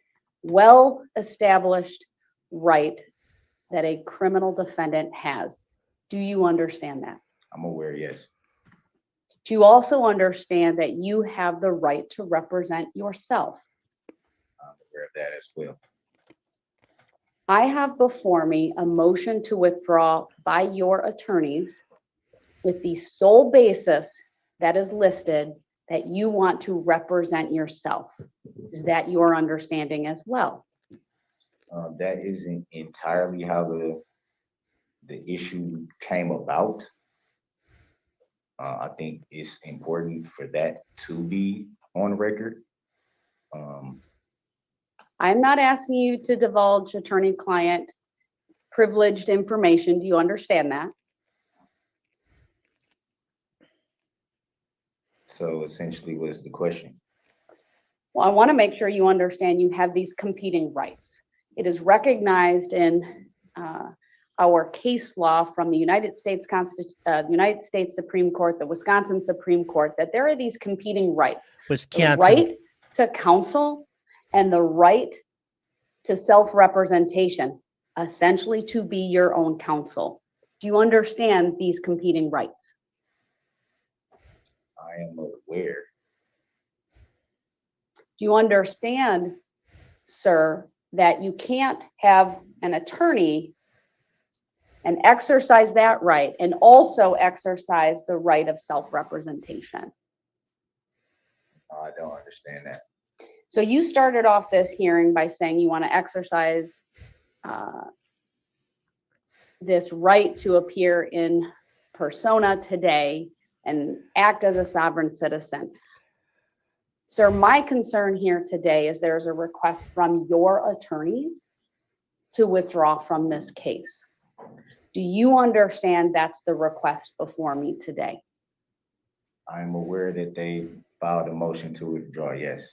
well-established right that a criminal defendant has. Do you understand that? I'm aware, yes. Do you also understand that you have the right to represent yourself? I'm aware of that as well. I have before me a motion to withdraw by your attorneys with the sole basis that is listed that you want to represent yourself. Is that your understanding as well? That isn't entirely how the issue came about. I think it's important for that to be on record. I'm not asking you to divulge attorney-client privileged information. Do you understand that? So essentially, what is the question? Well, I want to make sure you understand you have these competing rights. It is recognized in our case law from the United States Supreme Court, the Wisconsin Supreme Court, that there are these competing rights. Wisconsin. The right to counsel and the right to self-representation, essentially to be your own counsel. Do you understand these competing rights? I am aware. Do you understand, sir, that you can't have an attorney and exercise that right and also exercise the right of self-representation? I don't understand that. So you started off this hearing by saying you want to exercise this right to appear in persona today and act as a sovereign citizen. Sir, my concern here today is there's a request from your attorneys to withdraw from this case. Do you understand that's the request before me today? I'm aware that they filed a motion to withdraw, yes.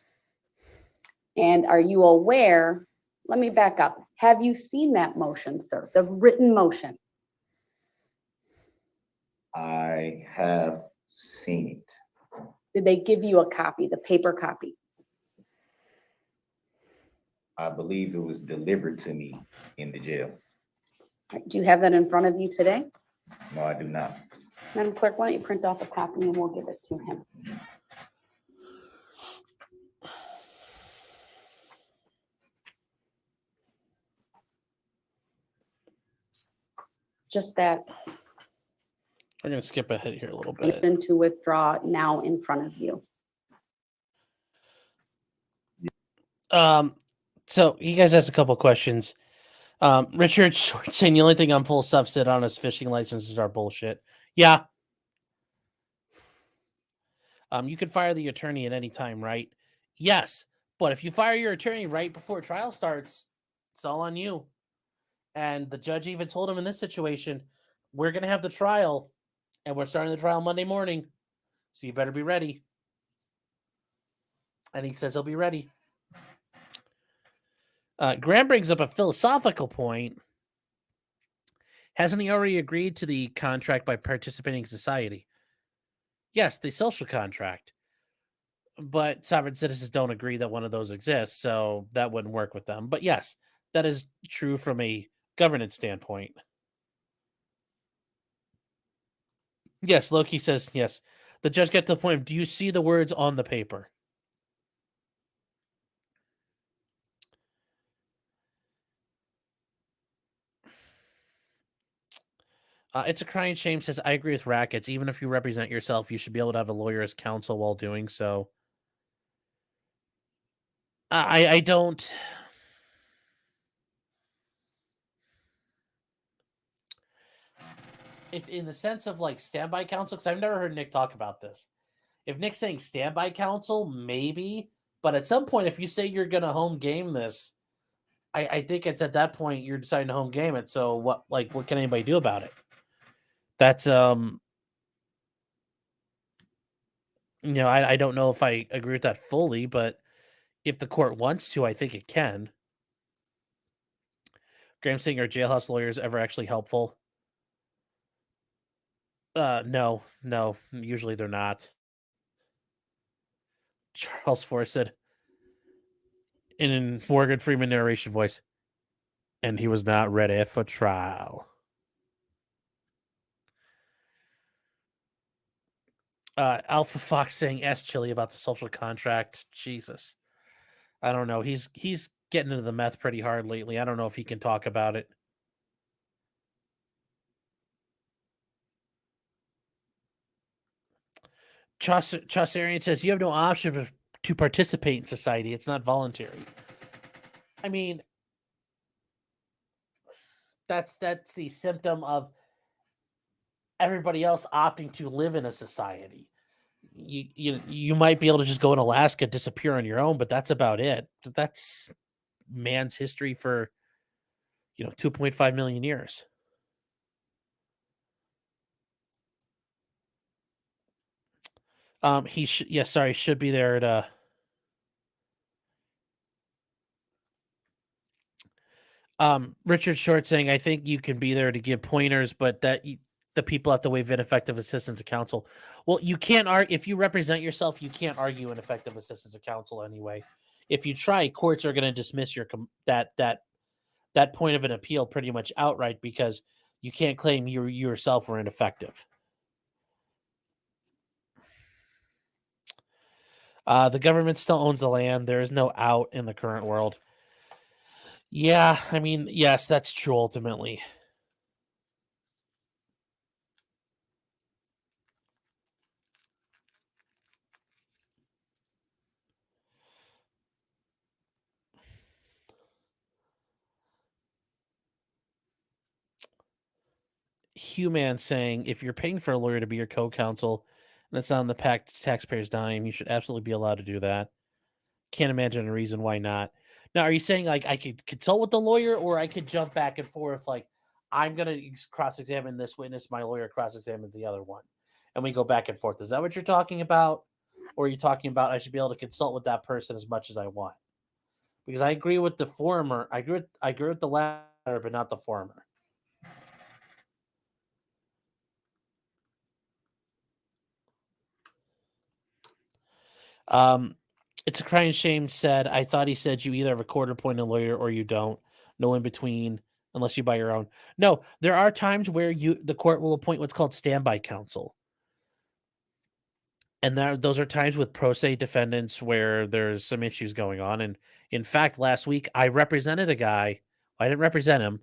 And are you aware, let me back up. Have you seen that motion, sir, the written motion? I have seen it. Did they give you a copy, the paper copy? I believe it was delivered to me in the jail. Do you have that in front of you today? No, I do not. Madam Clerk, why don't you print off a copy and we'll give it to him. Just that. I'm going to skip ahead here a little bit. Motion to withdraw now in front of you. So you guys asked a couple questions. Richard Short saying the only thing I'm full stuff sit on is fishing licenses are bullshit. Yeah. You can fire the attorney at any time, right? Yes. But if you fire your attorney right before trial starts, it's all on you. And the judge even told him in this situation, we're going to have the trial and we're starting the trial Monday morning. So you better be ready. And he says he'll be ready. Graham brings up a philosophical point. Hasn't he already agreed to the contract by participating in society? Yes, the social contract. But sovereign citizens don't agree that one of those exists, so that wouldn't work with them. But yes, that is true from a governance standpoint. Yes, Loki says yes. The judge got to the point of, do you see the words on the paper? It's a crying shame says, I agree with Rackets. Even if you represent yourself, you should be able to have a lawyer as counsel while doing so. I don't... If in the sense of like standby counsel, because I've never heard Nick talk about this. If Nick's saying standby counsel, maybe. But at some point, if you say you're going to home game this, I think it's at that point you're deciding to home game it. So what can anybody do about it? That's I don't know if I agree with that fully, but if the court wants to, I think it can. Graham saying, are jailhouse lawyers ever actually helpful? No, usually they're not. Charles Forrest said in Morgan Freeman narration voice, and he was not ready for trial. Alpha Fox saying, ask Chili about the social contract. Jesus. I don't know. He's getting into the meth pretty hard lately. I don't know if he can talk about it. Chaucerian says, you have no option to participate in society. It's not voluntary. I mean, that's the symptom of everybody else opting to live in a society. You might be able to just go in Alaska, disappear on your own, but that's about it. That's man's history for 2.5 million years. He should be there at Richard Short saying, I think you can be there to give pointers, but the people have to waive ineffective assistance of counsel. Well, you can't argue if you represent yourself. You can't argue ineffective assistance of counsel anyway. If you try, courts are going to dismiss your that point of an appeal pretty much outright because you can't claim you yourself were ineffective. The government still owns the land. There is no out in the current world. Yeah, I mean, yes, that's true ultimately. Human saying, if you're paying for a lawyer to be your co-counsel and it's on the taxpayer's dime, you should absolutely be allowed to do that. Can't imagine a reason why not. Now, are you saying like I could consult with the lawyer or I could jump back and forth? Like I'm going to cross-examine this witness, my lawyer cross-examines the other one, and we go back and forth. Is that what you're talking about? Or are you talking about I should be able to consult with that person as much as I want? Because I agree with the former. I agree with the latter, but not the former. It's a crying shame said, I thought he said you either have a court appointed lawyer or you don't. No in between unless you buy your own. No, there are times where the court will appoint what's called standby counsel. And those are times with pro se defendants where there's some issues going on. And in fact, last week I represented a guy. I didn't represent him.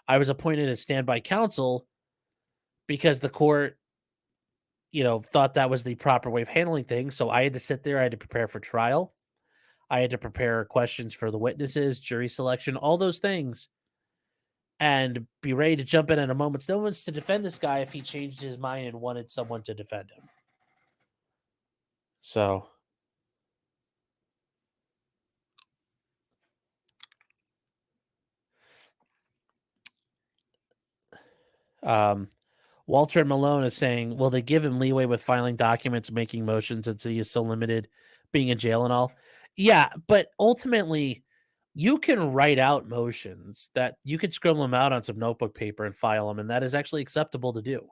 I was appointed as standby counsel because the court, thought that was the proper way of handling things. So I had to sit there. I had to prepare for trial. I had to prepare questions for the witnesses, jury selection, all those things, and be ready to jump in at a moment's notice to defend this guy if he changed his mind and wanted someone to defend him. So, Walter Malone is saying, will they give him leeway with filing documents, making motions, since he is so limited being in jail and all? Yeah, but ultimately, you can write out motions that you could scribble them out on some notebook paper and file them, and that is actually acceptable to do.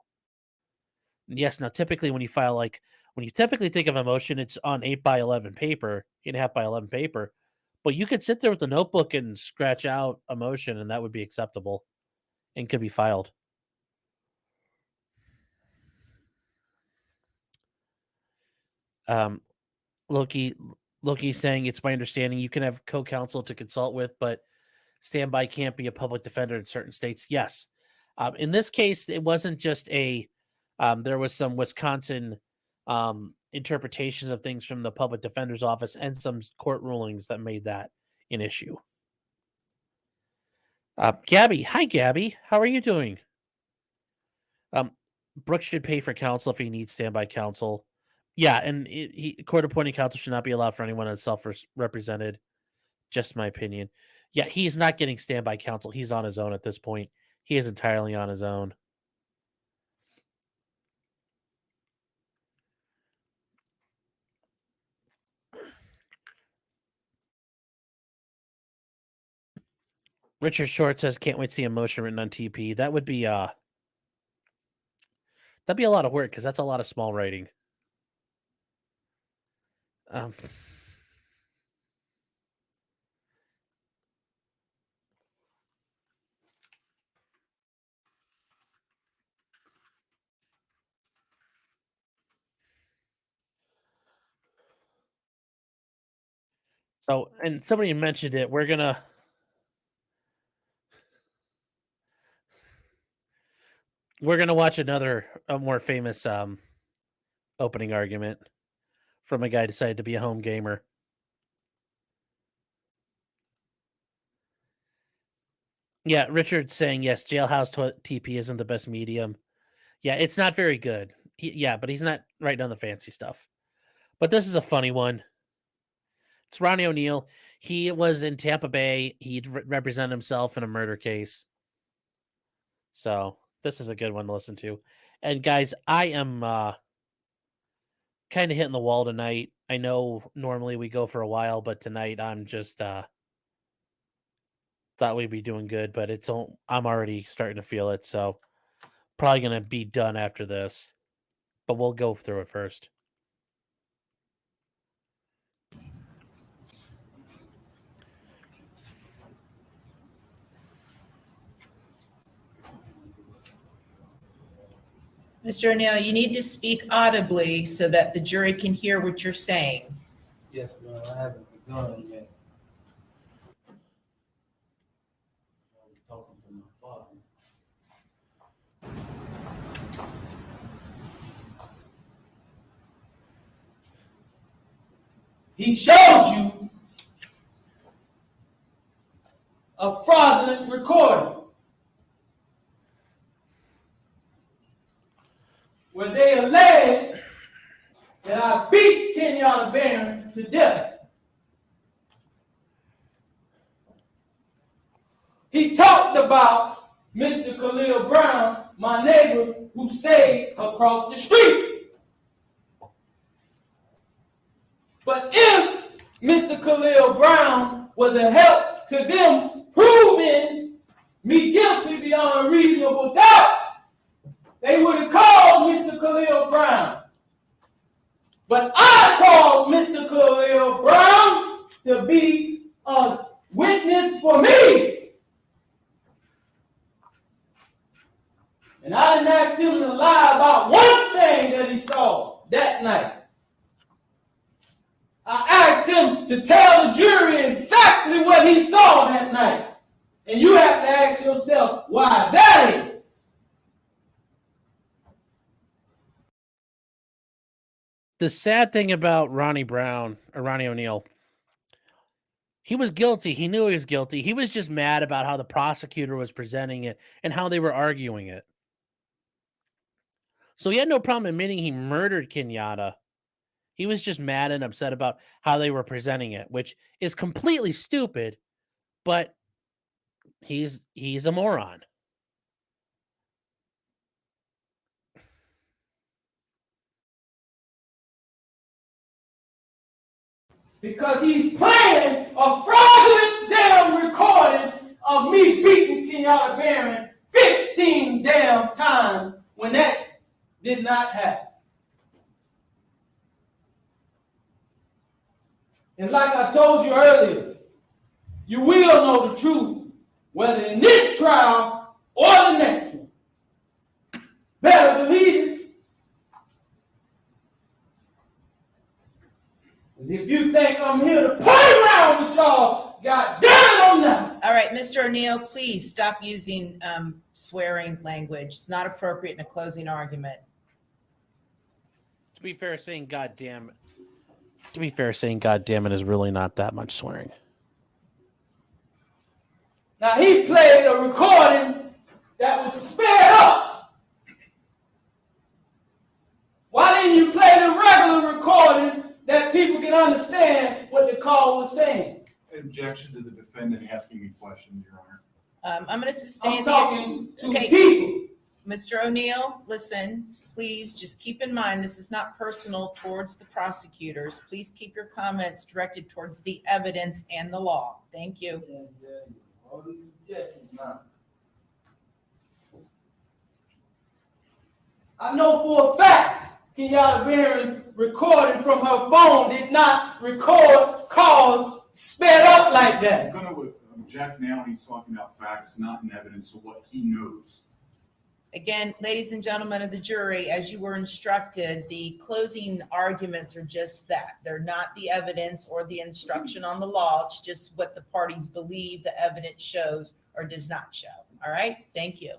Yes, now typically when you typically think of a motion, it's on 8x11 paper, 8.5 by 11 paper, but you could sit there with a notebook and scratch out a motion, and that would be acceptable and could be filed. Loki saying, it's my understanding you can have co-counsel to consult with, but standby can't be a public defender in certain states. Yes. In this case, it wasn't just there was some Wisconsin interpretations of things from the public defender's office and some court rulings that made that an issue. Gabby. Hi, Gabby. How are you doing? Brooks should pay for counsel if he needs standby counsel. Yeah, and court-appointed counsel should not be allowed for anyone that's self-represented. Just my opinion. Yeah, he's not getting standby counsel. He's on his own at this point. He is entirely on his own. Richard Short says, can't wait to see a motion written on TP. That would be that'd be a lot of work because that's a lot of small writing. So, and somebody mentioned it. We're gonna watch a more famous opening argument from a guy who decided to be a home gamer. Yeah, Richard saying yes. Jailhouse TP isn't the best medium. Yeah, it's not very good. But he's not writing on the fancy stuff. But this is a funny one. It's Ronnie O'Neill. He was in Tampa Bay. He'd represent himself in a murder case. So this is a good one to listen to. And guys, I am kind of hitting the wall tonight. I know normally we go for a while, but tonight I'm just thought we'd be doing good, but I'm already starting to feel it, so probably gonna be done after this. But we'll go through it first. Mr. O'Neill, you need to speak audibly so that the jury can hear what you're saying. Yes, ma'am, I haven't begun yet. I was talking to my father. He showed you a fraudulent recording where they allege that I beat Kenyatta Barron to death. He talked about Mr. Khalil Brown, my neighbor who stayed across the street. But if Mr. Khalil Brown was a help to them proving me guilty beyond a reasonable doubt, they would have called Mr. Khalil Brown. But I called Mr. Khalil Brown to be a witness for me. And I didn't ask him to lie about one thing that he saw that night. I asked him to tell the jury exactly what he saw that night. And you have to ask yourself why that is. The sad thing about Ronnie O'Neill, he was guilty. He knew he was guilty. He was just mad about how the prosecutor was presenting it and how they were arguing it. So he had no problem admitting he murdered Kenyatta. He was just mad and upset about how they were presenting it, which is completely stupid, but he's a moron. Because he's playing a fraudulent damn recording of me beating Kenyatta Barron 15 damn times when that did not happen. And like I told you earlier, you will know the truth, whether in this trial or the next one. Better believe it. If you think I'm here to play around with y'all, God damn it, I'm not. All right, Mr. O'Neill, please stop using swearing language. It's not appropriate in a closing argument. To be fair, saying "God damn it," is really not that much swearing. Now he played a recording that was sped up. Why didn't you play the regular recording that people can understand what the call was saying? Objection to the defendant asking me questions, Your Honor. I'm going to sustain I'm talking to okay. people. Mr. O'Neill, listen, please just keep in mind this is not personal towards the prosecutors. Please keep your comments directed towards the evidence and the law. Thank you. I know for a fact Kenyatta Barron's recording from her phone did not record calls sped up like that. I'm going to object now. He's talking about facts, not in evidence of what he knows. Again, ladies and gentlemen of the jury, as you were instructed, the closing arguments are just that. They're not the evidence or the instruction on the law. It's just what the parties believe the evidence shows or does not show. All right? Thank you.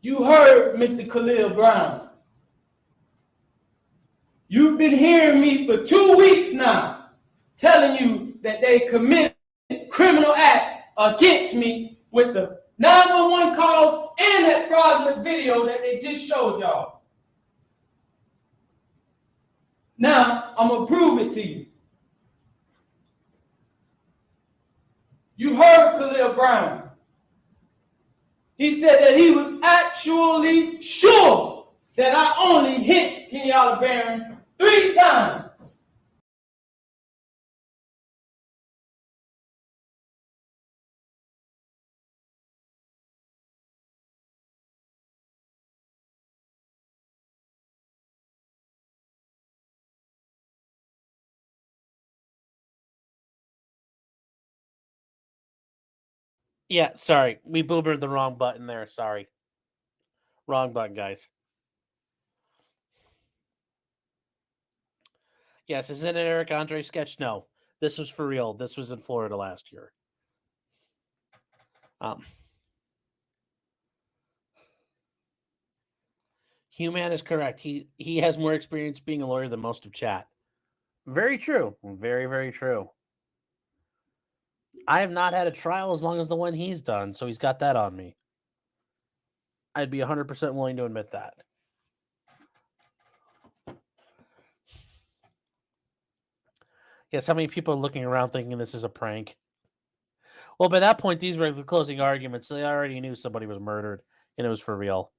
You heard Mr. Khalil Brown. You've been hearing me for 2 weeks now, telling you that they committed criminal acts against me with the 911 calls and that fraudulent video that they just showed y'all. Now, I'm going to prove it to you. You heard Khalil Brown. He said that he was actually sure that I only hit Kenyatta Barron 3 times. Yeah, sorry. We boobered the wrong button there. Sorry. Wrong button, guys. Yes, is it an Eric Andre sketch? No. This was for real. This was in Florida last year. Human is correct. He has more experience being a lawyer than most of chat. Very true. Very, very true. I have not had a trial as long as the one he's done, so he's got that on me. I'd be 100% willing to admit that. Yes, how many people are looking around thinking this is a prank? Well, by that point, these were the closing arguments. So they already knew somebody was murdered, and it was for real.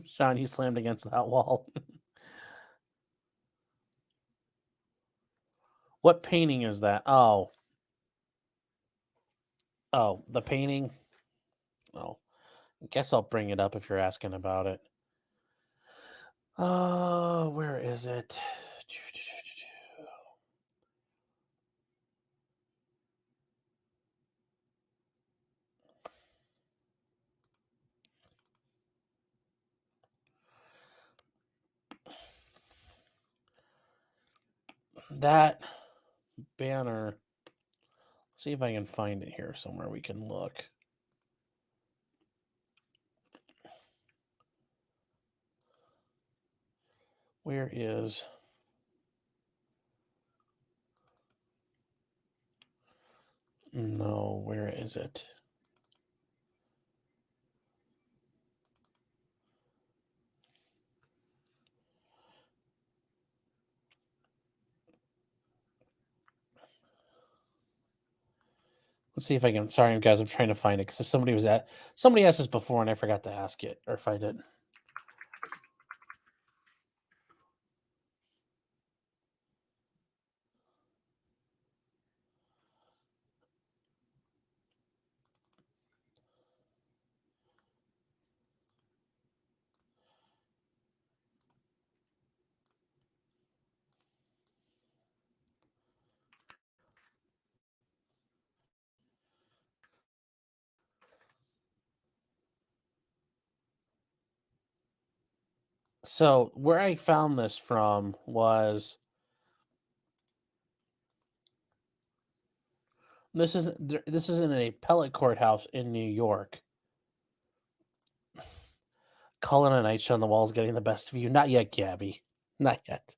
Sean, he slammed against that wall. What painting is that? Oh. Oh, the painting? Oh. I guess I'll bring it up if you're asking about it. Oh, where is it? That banner. See if I can find it here somewhere we can look. Where is... No, where is it? Let's see if I can. Sorry, guys, I'm trying to find it because somebody asked this before and I forgot to ask it or find it. So where I found this from was this is in a appellate courthouse in New York. Cullen and Night on the walls getting the best of you. Not yet, Gabby. Not yet.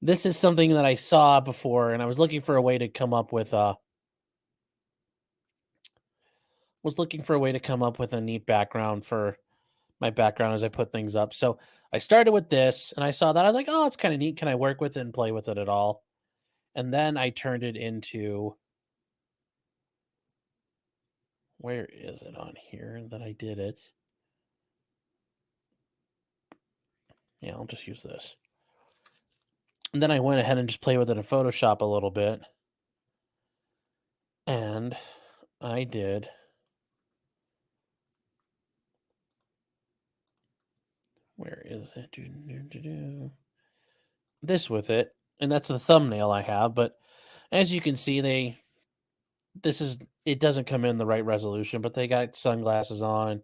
This is something that I saw before, and I was looking for a way to come up with a neat background for my background as I put things up. So I started with this, and I saw that. I was like, oh, it's kind of neat. Can I work with it and play with it at all? And then I turned it into... Where is it on here that I did it? Yeah, I'll just use this. And then I went ahead and just played with it in Photoshop a little bit. And I did... Where is it? This with it. And that's the thumbnail I have. But as you can see, it doesn't come in the right resolution, but they got sunglasses on.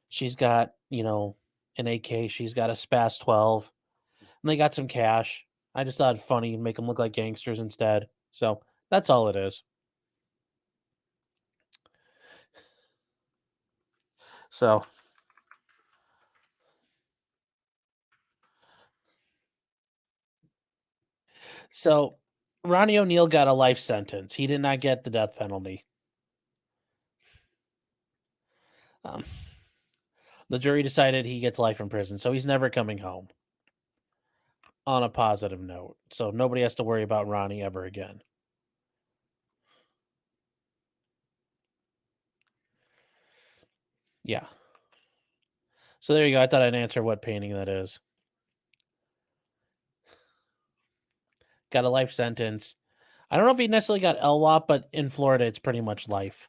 She's got, an AK. She's got a SPAS 12. And they got some cash. I just thought it'd funny, make them look like gangsters instead. So that's all it is. So Ronnie O'Neill got a life sentence. He did not get the death penalty. The jury decided he gets life in prison, so he's never coming home. On a positive note. So nobody has to worry about Ronnie ever again. Yeah. So there you go. I thought I'd answer what painting that is. Got a life sentence. I don't know if he necessarily got LWAP, but in Florida, it's pretty much life.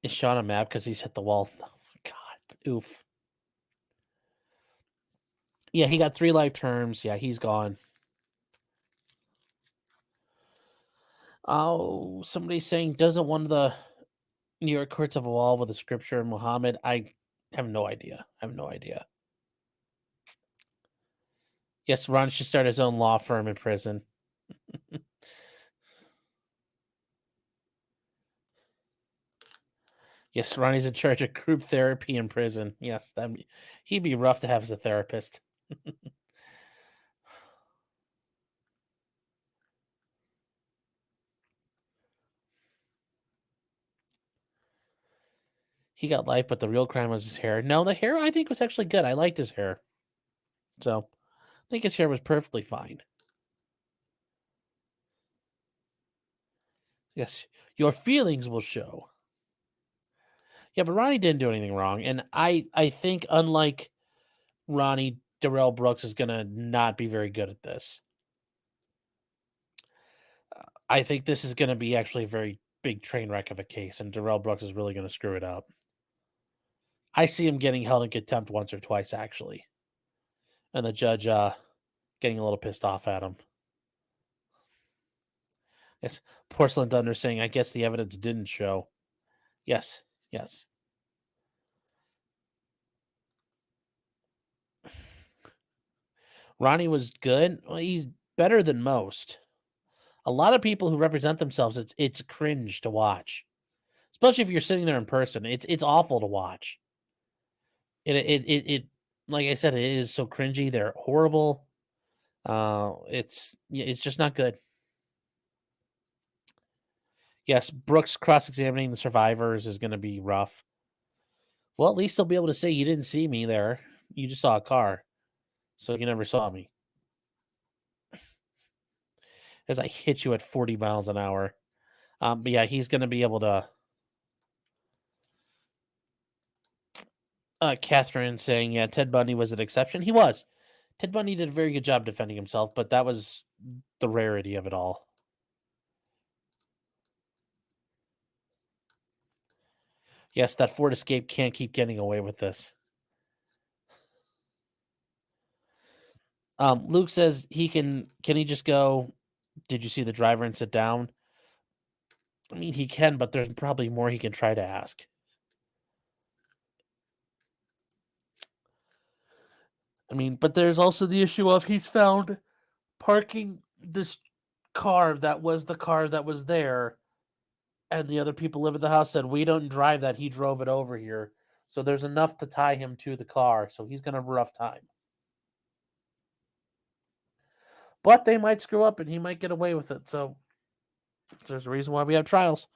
Is Sean a map because he's hit the wall? Oh, God, oof. Yeah, he got 3 life terms. Yeah, he's gone. Oh, somebody's saying, doesn't one of the New York courts have a wall with a scripture of Muhammad? I have no idea. I have no idea. Yes, Ron should start his own law firm in prison. Yes, Ronnie's in charge of group therapy in prison. Yes, he'd be rough to have as a therapist. He got life, but the real crime was his hair. No, the hair I think was actually good. I liked his hair. So I think his hair was perfectly fine. Yes, your feelings will show. Yeah, but Ronnie didn't do anything wrong. And I think unlike Ronnie, Darrell Brooks is going to not be very good at this. I think this is going to be actually a very big train wreck of a case, and Darrell Brooks is really going to screw it up. I see him getting held in contempt once or twice, actually. And the judge getting a little pissed off at him. Yes, Porcelain Thunder saying, I guess the evidence didn't show. Yes, yes. Ronnie was good. Well, he's better than most. A lot of people who represent themselves, it's cringe to watch. Especially if you're sitting there in person. It's awful to watch. It like I said, it is so cringy. They're horrible. It's just not good. Yes, Brooks cross-examining the survivors is going to be rough. Well, at least they'll be able to say you didn't see me there. You just saw a car. So you never saw me. As I hit you at 40 miles an hour. But yeah, he's going to be able to... Catherine saying, yeah, Ted Bundy was an exception. He was. Ted Bundy did a very good job defending himself, but that was the rarity of it all. Yes, that Ford Escape can't keep getting away with this. Luke says can he just go, did you see the driver and sit down? I mean, he can, but there's probably more he can try to ask. I mean, but there's also the issue of he's found parking this car that was the car that was there, and the other people live at the house said, we don't drive that. He drove it over here. So there's enough to tie him to the car. So he's going to have a rough time. But they might screw up and he might get away with it. So there's a reason why we have trials.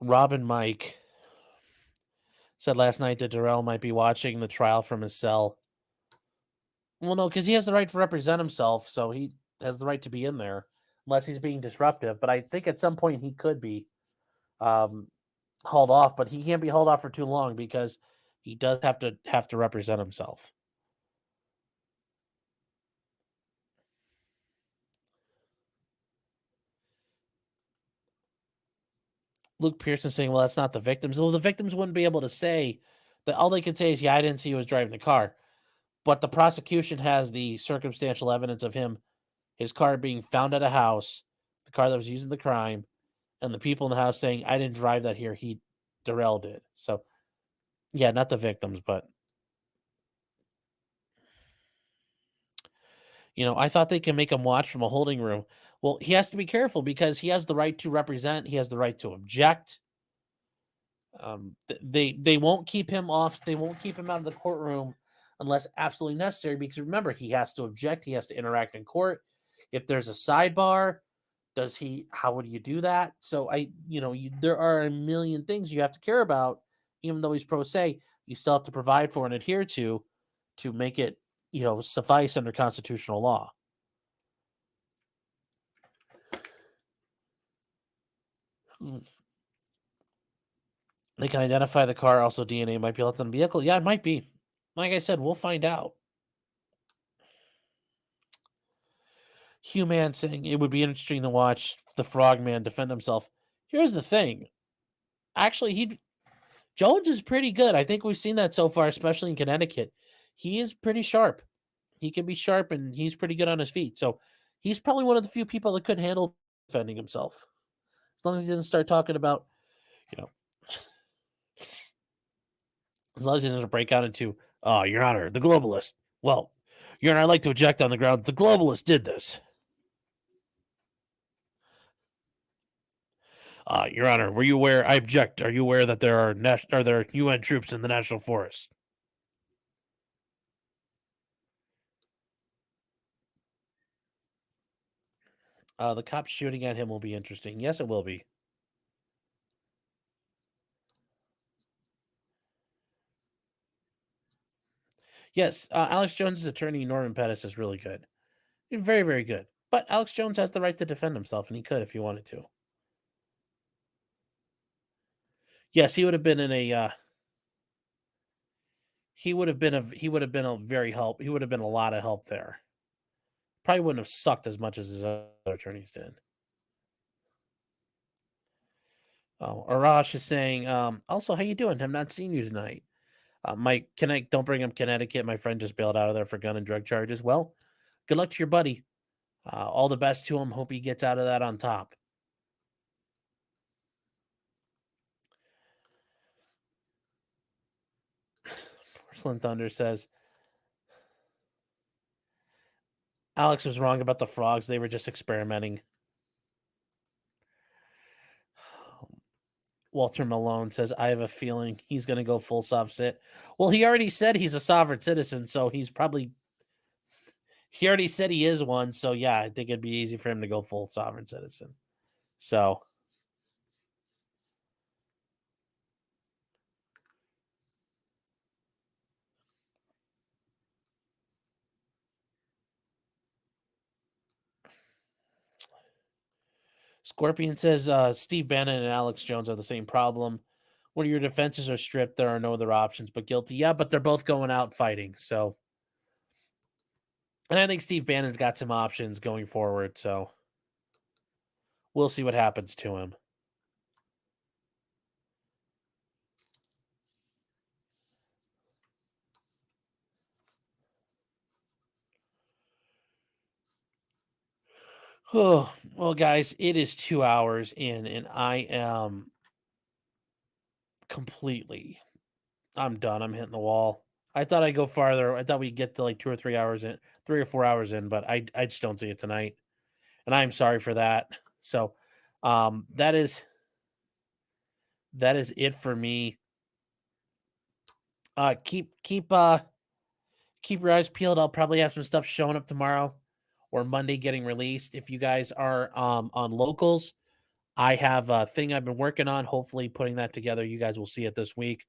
Robin Mike said last night that Darrell might be watching the trial from his cell. Well, no, because he has the right to represent himself, so he has the right to be in there, unless he's being disruptive. But I think at some point he could be hauled off, but he can't be hauled off for too long because he does have to represent himself. Luke Pearson saying, well, that's not the victims. Well, the victims wouldn't be able to say that. All they could say is, yeah, I didn't see who was driving the car. But the prosecution has the circumstantial evidence of his car being found at a house, the car that was used in the crime, and the people in the house saying, I didn't drive that here. Darrell did. So, yeah, not the victims, but, I thought they can make him watch from a holding room. Well, he has to be careful because he has the right to represent. He has the right to object. They won't keep him off. They won't keep him out of the courtroom unless absolutely necessary. Because remember, he has to object. He has to interact in court. If there's a sidebar, how would you do that? So there are a million things you have to care about. Even though he's pro se, you still have to provide for and adhere to make it, suffice under constitutional law. They can identify the car. Also, DNA might be left on the vehicle. Yeah, it might be. Like I said, we'll find out. Human saying it would be interesting to watch the Frogman defend himself. Here's the thing. Actually, Jones is pretty good. I think we've seen that so far, especially in Connecticut. He is pretty sharp. He can be sharp, and he's pretty good on his feet. So he's probably one of the few people that could handle defending himself. As long as he doesn't start talking about, as long as he doesn't break out into, Your Honor, the globalist. Well, Your Honor, I'd like to object on the ground the globalist did this. Your Honor, were you aware? I object. Are you aware that there are UN troops in the national forest? The cops shooting at him will be interesting. Yes, it will be. Yes, Alex Jones' attorney, Norman Pettis, is really good. Very, very good. But Alex Jones has the right to defend himself, and he could if he wanted to. Yes, he would have been in a. He would have been a very help. He would have been a lot of help there. Probably wouldn't have sucked as much as his other attorneys did. Oh, Arash is saying, also, how you doing? I'm not seeing you tonight. Mike, don't bring up Connecticut. My friend just bailed out of there for gun and drug charges. Well, good luck to your buddy. All the best to him. Hope he gets out of that on top. Porcelain Thunder says, Alex was wrong about the frogs. They were just experimenting. Walter Malone says, I have a feeling he's going to go full soft sit. Well, he already said he's a sovereign citizen, so he already said he is one. So, yeah, I think it'd be easy for him to go full sovereign citizen. So, Scorpion says, Steve Bannon and Alex Jones are the same problem. When your defenses are stripped, there are no other options but guilty. Yeah, but they're both going out fighting. So, and I think Steve Bannon's got some options going forward. So, we'll see what happens to him. Oh, well, guys, it is 2 hours in, and I am I'm done. I'm hitting the wall. I thought I'd go farther. I thought we'd get to like 2 or 3 hours in, 3 or 4 hours in, but I just don't see it tonight. And I'm sorry for that. So, that is it for me. Keep your eyes peeled. I'll probably have some stuff showing up tomorrow or Monday getting released. If you guys are on locals, I have a thing I've been working on, hopefully putting that together. You guys will see it this week.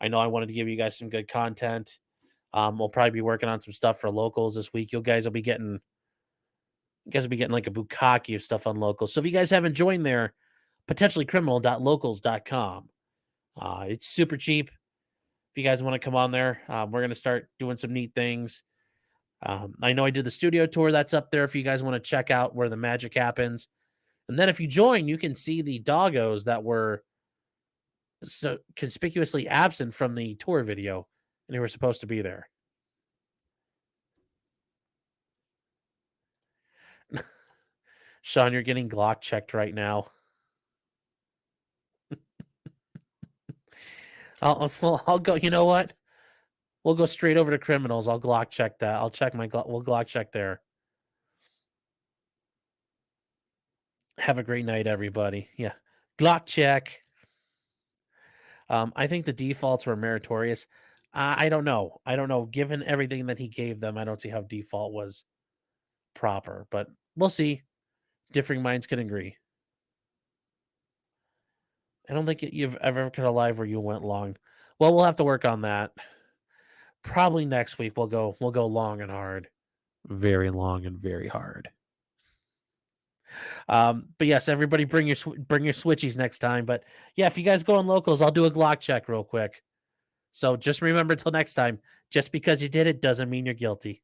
I know I wanted to give you guys some good content. We'll probably be working on some stuff for locals this week. You guys will be getting like a bukkake of stuff on locals. So if you guys haven't joined there, potentiallycriminal.locals.com. It's super cheap. If you guys want to come on there, we're going to start doing some neat things. I know I did the studio tour. That's up there if you guys want to check out where the magic happens. And then if you join, you can see the doggos that were so conspicuously absent from the tour video, and they were supposed to be there. Sean, you're getting Glock checked right now. I'll go. You know what? We'll go straight over to criminals. I'll Glock check that. I'll check my Glock. We'll Glock check there. Have a great night, everybody. Yeah. Glock check. I think the defaults were meritorious. I don't know. Given everything that he gave them, I don't see how default was proper, but we'll see. Differing minds can agree. I don't think you've ever cut a live where you went long. Well, we'll have to work on that. Probably next week we'll go long and hard. Very long and very hard. But yes, everybody bring your switchies next time. But yeah, if you guys go on locals, I'll do a Glock check real quick. So just remember till next time, just because you did it doesn't mean you're guilty.